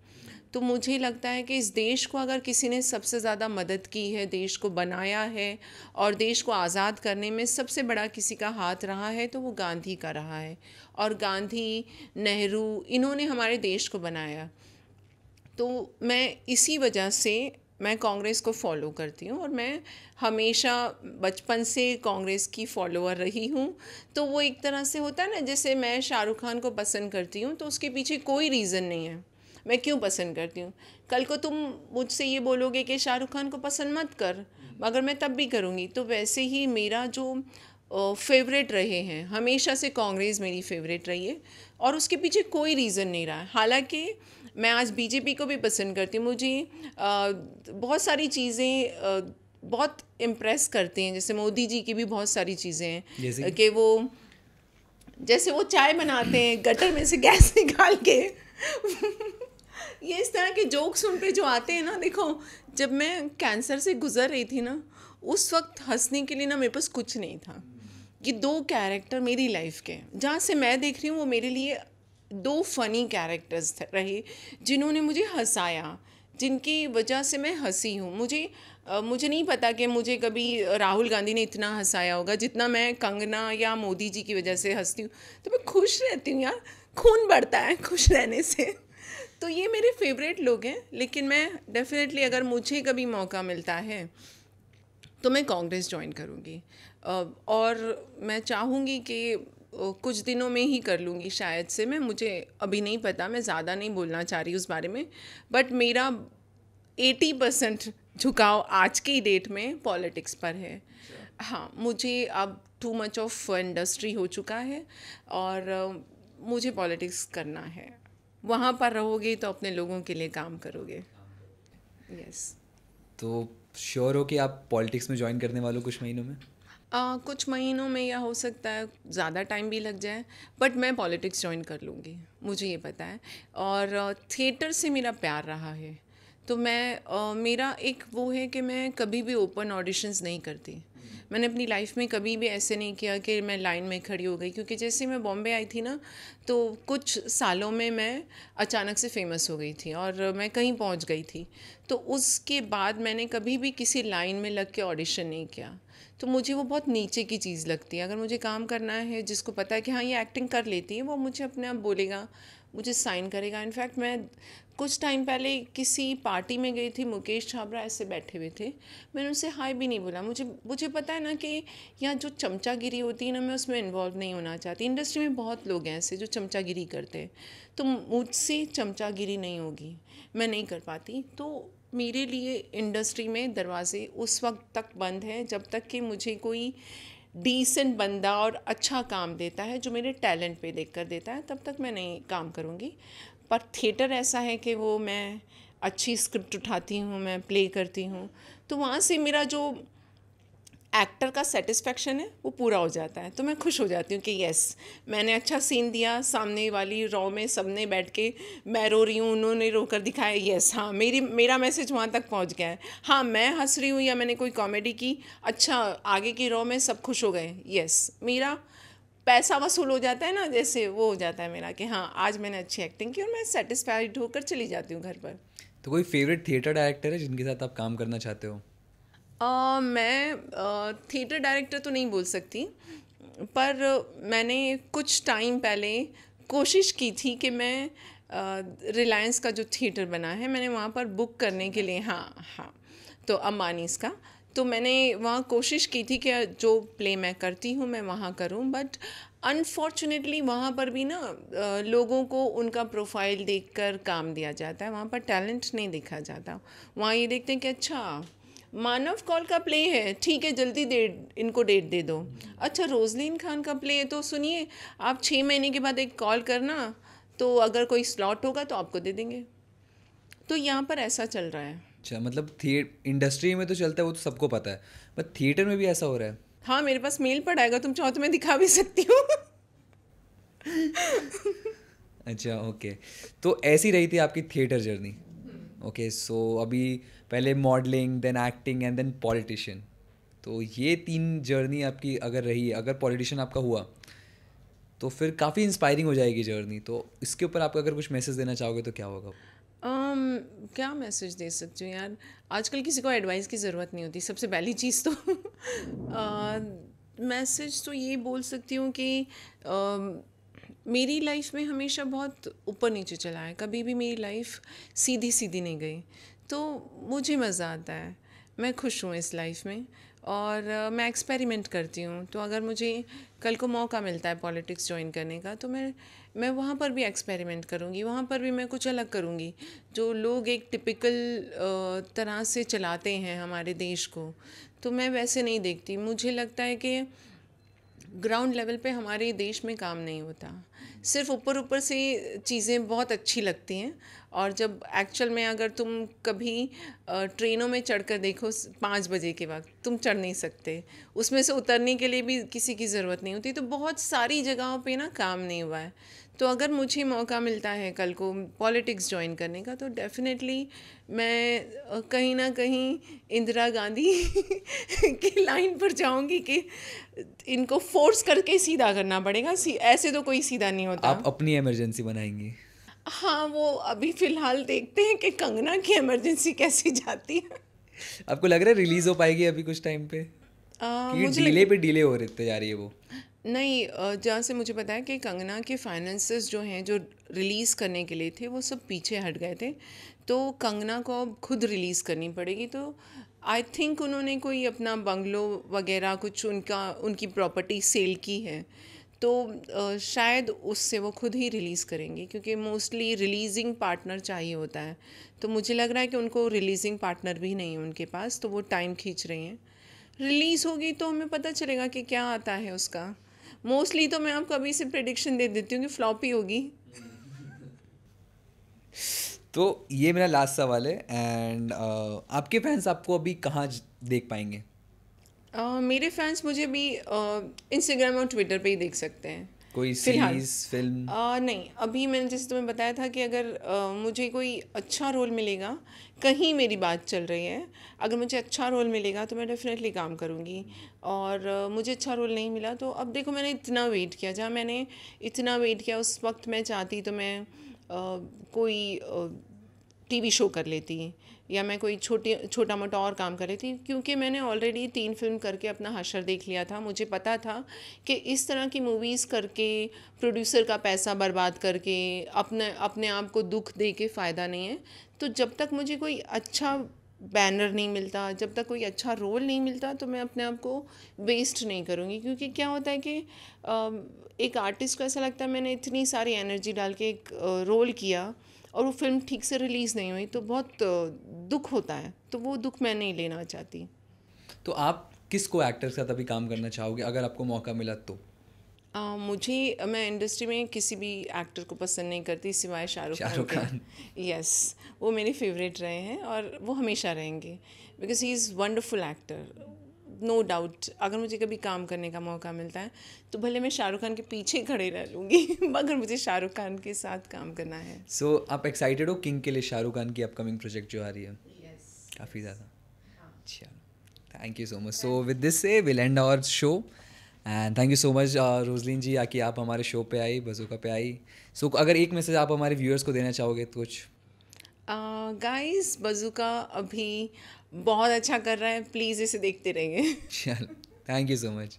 तो मुझे लगता है कि इस देश को अगर किसी ने सबसे ज़्यादा मदद की है, देश को बनाया है और देश को आज़ाद करने में सबसे बड़ा किसी का हाथ रहा है, तो वो गांधी का रहा है। और गांधी, नेहरू, इन्होंने हमारे देश को बनाया। तो मैं इसी वजह से मैं कांग्रेस को फॉलो करती हूँ, और मैं हमेशा बचपन से कांग्रेस की फॉलोअर रही हूँ। तो वो एक तरह से होता है ना, जैसे मैं शाहरुख खान को पसंद करती हूँ तो उसके पीछे कोई रीज़न नहीं है मैं क्यों पसंद करती हूँ। कल को तुम मुझसे ये बोलोगे कि शाहरुख खान को पसंद मत कर, मगर मैं तब भी करूँगी। तो वैसे ही मेरा जो फेवरेट रहे हैं, हमेशा से कांग्रेस मेरी फेवरेट रही है, और उसके पीछे कोई रीज़न नहीं रहा है। हालांकि मैं आज बीजेपी को भी पसंद करती हूँ। मुझे बहुत सारी चीज़ें बहुत इम्प्रेस करती हैं, जैसे मोदी जी की भी बहुत सारी चीज़ें हैं कि वो जैसे वो चाय बनाते हैं गटर में से गैस निकाल के ये इस तरह के जोक्स उन पे जो आते हैं ना, देखो जब मैं कैंसर से गुजर रही थी ना, उस वक्त हंसने के लिए ना मेरे पास कुछ नहीं था। ये दो कैरेक्टर मेरी लाइफ के, जहाँ से मैं देख रही हूँ, वो मेरे लिए दो फनी कैरेक्टर्स रहे जिन्होंने मुझे हंसाया, जिनकी वजह से मैं हंसी हूँ। मुझे नहीं पता कि मुझे कभी राहुल गांधी ने इतना हंसाया होगा जितना मैं कंगना या मोदी जी की वजह से हंसती हूँ। तो मैं खुश रहती हूँ यार, खून बढ़ता है खुश रहने से। तो ये मेरे फेवरेट लोग हैं, लेकिन मैं डेफिनेटली अगर मुझे कभी मौका मिलता है तो मैं कांग्रेस ज्वाइन करूँगी। और मैं चाहूँगी कि कुछ दिनों में ही कर लूँगी शायद से मैं, मुझे अभी नहीं पता, मैं ज़्यादा नहीं बोलना चाह रही उस बारे में। बट मेरा 80% झुकाव आज की डेट में पॉलिटिक्स पर है। हाँ, मुझे अब टू मच ऑफ इंडस्ट्री हो चुका है और मुझे पॉलिटिक्स करना है। वहाँ पर रहोगे तो अपने लोगों के लिए काम करोगे। यस। तो श्योर हो कि आप पॉलिटिक्स में ज्वाइन करने वालों कुछ महीनों में? कुछ महीनों में, या हो सकता है ज़्यादा टाइम भी लग जाए, बट मैं पॉलिटिक्स ज्वाइन कर लूँगी, मुझे ये पता है। और थिएटर से मेरा प्यार रहा है, तो मैं मेरा एक वो है कि मैं कभी भी ओपन ऑडिशंस नहीं करती। मैंने अपनी लाइफ में कभी भी ऐसे नहीं किया कि मैं लाइन में खड़ी हो गई, क्योंकि जैसे मैं बॉम्बे आई थी ना, तो कुछ सालों में मैं अचानक से फेमस हो गई थी और मैं कहीं पहुंच गई थी। तो उसके बाद मैंने कभी भी किसी लाइन में लग के ऑडिशन नहीं किया। तो मुझे वो बहुत नीचे की चीज़ लगती है। अगर मुझे काम करना है, जिसको पता है कि हाँ ये एक्टिंग कर लेती है, वो मुझे अपने आप बोलेगा, मुझे साइन करेगा। इनफैक्ट मैं कुछ टाइम पहले किसी पार्टी में गई थी, मुकेश छाबड़ा ऐसे बैठे हुए थे, मैंने उनसे हाय भी नहीं बोला। मुझे पता है ना कि यहाँ जो चमचागिरी होती है ना, मैं उसमें इन्वॉल्व नहीं होना चाहती। इंडस्ट्री में बहुत लोग हैं ऐसे जो चमचागिरी करते हैं, तो मुझसे चमचागिरी नहीं होगी, मैं नहीं कर पाती। तो मेरे लिए इंडस्ट्री में दरवाजे उस वक्त तक बंद हैं जब तक कि मुझे कोई डिसेंट बंदा और अच्छा काम देता है, जो मेरे टैलेंट पे देखकर देता है, तब तक मैं नहीं काम करूँगी। पर थिएटर ऐसा है कि वो मैं अच्छी स्क्रिप्ट उठाती हूँ, मैं प्ले करती हूँ, तो वहाँ से मेरा जो एक्टर का सेटिस्फेक्शन है वो पूरा हो जाता है। तो मैं खुश हो जाती हूँ कि यस, मैंने अच्छा सीन दिया, सामने वाली रॉ में सबने बैठ के, मैं रो रही हूँ, उन्होंने रो कर दिखाया, यस हाँ मेरा मैसेज वहाँ तक पहुँच गया है। हाँ, मैं हंस रही हूँ या मैंने कोई कॉमेडी की, अच्छा आगे की रॉ में सब खुश हो गए, यस, मेरा पैसा वसूल हो जाता है ना, जैसे वो हो जाता है मेरा कि हाँ आज मैंने अच्छी एक्टिंग की और मैं सेटिस्फाइड होकर चली जाती हूँ घर पर। तो कोई फेवरेट थिएटर डायरेक्टर है जिनके साथ आप काम करना चाहते हो? मैं थिएटर डायरेक्टर तो नहीं बोल सकती, पर मैंने कुछ टाइम पहले कोशिश की थी कि मैं रिलायंस का जो थिएटर बना है, मैंने वहाँ पर बुक करने के लिए, हाँ हाँ, तो अम्बानीज़ का, तो मैंने वहाँ कोशिश की थी कि जो प्ले मैं करती हूँ मैं वहाँ करूँ। बट अनफॉर्चुनेटली वहाँ पर भी ना लोगों को उनका प्रोफाइल देखकर काम दिया जाता है, वहाँ पर टैलेंट नहीं देखा जाता। वहाँ ये देखते हैं कि अच्छा मानव कौल का प्ले है, ठीक है जल्दी इनको डेट दे दो। अच्छा रोजलिन खान का प्ले है, तो सुनिए आप 6 महीने के बाद एक कॉल करना, तो अगर कोई स्लॉट होगा तो आपको दे देंगे। तो यहाँ पर ऐसा चल रहा है। अच्छा, मतलब इंडस्ट्री में तो चलता है, वो तो सबको पता है, बट थिएटर में भी ऐसा हो रहा है? हाँ, मेरे पास मेल पड़ा है, तुम चाहो तो मैं दिखा भी सकती हूँ। अच्छा, ओके। तो ऐसी रही थी आपकी थिएटर जर्नी। ओके, सो अभी पहले modelling, then acting and then politician. तो ये 3 जर्नी आपकी अगर रही, अगर पॉलिटिशियन आपका हुआ तो फिर काफ़ी इंस्पायरिंग हो जाएगी जर्नी। तो इसके ऊपर आप अगर कुछ मैसेज देना चाहोगे तो क्या होगा? क्या मैसेज दे सकती हूँ यार, आजकल किसी को एडवाइस की ज़रूरत नहीं होती, सबसे पहली चीज़ तो मैसेज तो ये बोल सकती हूँ कि मेरी लाइफ में हमेशा बहुत ऊपर नीचे चला है, कभी भी मेरी लाइफ सीधी सीधी नहीं गई। तो मुझे मज़ा आता है, मैं खुश हूँ इस लाइफ में, और मैं एक्सपेरिमेंट करती हूँ। तो अगर मुझे कल को मौका मिलता है पॉलिटिक्स ज्वाइन करने का, तो मैं वहाँ पर भी एक्सपेरिमेंट करूँगी, वहाँ पर भी मैं कुछ अलग करूँगी। जो लोग एक टिपिकल तरह से चलाते हैं हमारे देश को, तो मैं वैसे नहीं देखती। मुझे लगता है कि ग्राउंड लेवल पे हमारे देश में काम नहीं होता, सिर्फ ऊपर ऊपर से चीज़ें बहुत अच्छी लगती हैं, और जब एक्चुअल में अगर तुम कभी ट्रेनों में चढ़कर देखो 5 बजे के वक्त, तुम चढ़ नहीं सकते, उसमें से उतरने के लिए भी किसी की ज़रूरत नहीं होती। तो बहुत सारी जगहों पे ना काम नहीं हुआ है। तो अगर मुझे मौका मिलता है कल को पॉलिटिक्स ज्वाइन करने का, तो डेफिनेटली मैं कहीं ना कहीं इंदिरा गांधी की लाइन पर जाऊंगी कि इनको फोर्स करके सीधा करना पड़ेगा, ऐसे तो कोई सीधा नहीं होता। आप अपनी इमरजेंसी बनाएंगी? हाँ, वो अभी फ़िलहाल देखते हैं कि कंगना की इमरजेंसी कैसी जाती है। आपको लग रहा है रिलीज हो पाएगी अभी कुछ टाइम पे? कि मुझे डिले पे डिले हो रही जा रही है वो? नहीं, जहाँ से मुझे पता है कि कंगना के फाइनेंसेस जो हैं, जो रिलीज़ करने के लिए थे, वो सब पीछे हट गए थे, तो कंगना को अब खुद रिलीज़ करनी पड़ेगी। तो आई थिंक उन्होंने कोई अपना बंगलो वगैरह कुछ उनकी प्रॉपर्टी सेल की है, तो शायद उससे वो खुद ही रिलीज़ करेंगे, क्योंकि मोस्टली रिलीजिंग पार्टनर चाहिए होता है। तो मुझे लग रहा है कि उनको रिलीजिंग पार्टनर भी नहीं है उनके पास, तो वो टाइम खींच रही हैं। रिलीज़ होगी तो हमें पता चलेगा कि क्या आता है उसका। मोस्टली तो मैं आपको अभी से प्रेडिक्शन दे देती हूँ कि फ्लॉप ही होगी। तो ये मेरा लास्ट सवाल है, एंड आपके फैंस आपको अभी कहाँ देख पाएंगे? मेरे फैंस मुझे भी इंस्टाग्राम और ट्विटर पे ही देख सकते हैं कोई फिलहाल। Series, film? नहीं, अभी मैंने जैसे तुम्हें बताया था कि अगर मुझे कोई अच्छा रोल मिलेगा, कहीं मेरी बात चल रही है, अगर मुझे अच्छा रोल मिलेगा तो मैं डेफिनेटली काम करूँगी। और मुझे अच्छा रोल नहीं मिला तो अब देखो, मैंने इतना वेट किया, जहाँ मैंने इतना वेट किया उस वक्त मैं चाहती तो मैं कोई टीवी शो कर लेती, या मैं कोई छोटा मोटा और काम कर लेती, क्योंकि मैंने ऑलरेडी 3 फिल्म करके अपना हशर देख लिया था। मुझे पता था कि इस तरह की मूवीज़ करके, प्रोड्यूसर का पैसा बर्बाद करके, अपने अपने आप को दुख दे के फ़ायदा नहीं है। तो जब तक मुझे कोई अच्छा बैनर नहीं मिलता, जब तक कोई अच्छा रोल नहीं मिलता, तो मैं अपने आप को वेस्ट नहीं करूँगी। क्योंकि क्या होता है कि एक आर्टिस्ट को ऐसा लगता है मैंने इतनी सारी एनर्जी डाल के एक रोल किया और वो फिल्म ठीक से रिलीज़ नहीं हुई, तो बहुत दुख होता है। तो वो दुख मैं नहीं लेना चाहती। तो आप किस को एक्टर के साथ अभी काम करना चाहोगे अगर आपको मौका मिला तो? मैं इंडस्ट्री में किसी भी एक्टर को पसंद नहीं करती सिवाय शाहरुख खान शाहरुख खान। के। यस, वो मेरे फेवरेट रहे हैं और वो हमेशा रहेंगे, because he is wonderful actor, no doubt. अगर मुझे कभी काम करने का मौका मिलता है तो भले मैं शाहरुख खान के पीछे खड़े रह लूँगी मगर मुझे शाहरुख खान के साथ काम करना है। सो आप एक्साइटेड हो किंग के लिए, शाहरुख खान की अपकमिंग प्रोजेक्ट जो आ रही है? यस। काफ़ी ज़्यादा। अच्छा, thank you so much. So with this say will end our show, and thank you so much Roslin ji कि आप हमारे शो पे आई, बज़ूका पे आई। सो अगर एक मैसेज आप हमारे व्यूअर्स को देना चाहोगे तो कुछ? गाइस, बज़ूका अभी बहुत अच्छा कर रहा है, प्लीज़ इसे देखते रहिए। चलो, थैंक यू सो मच।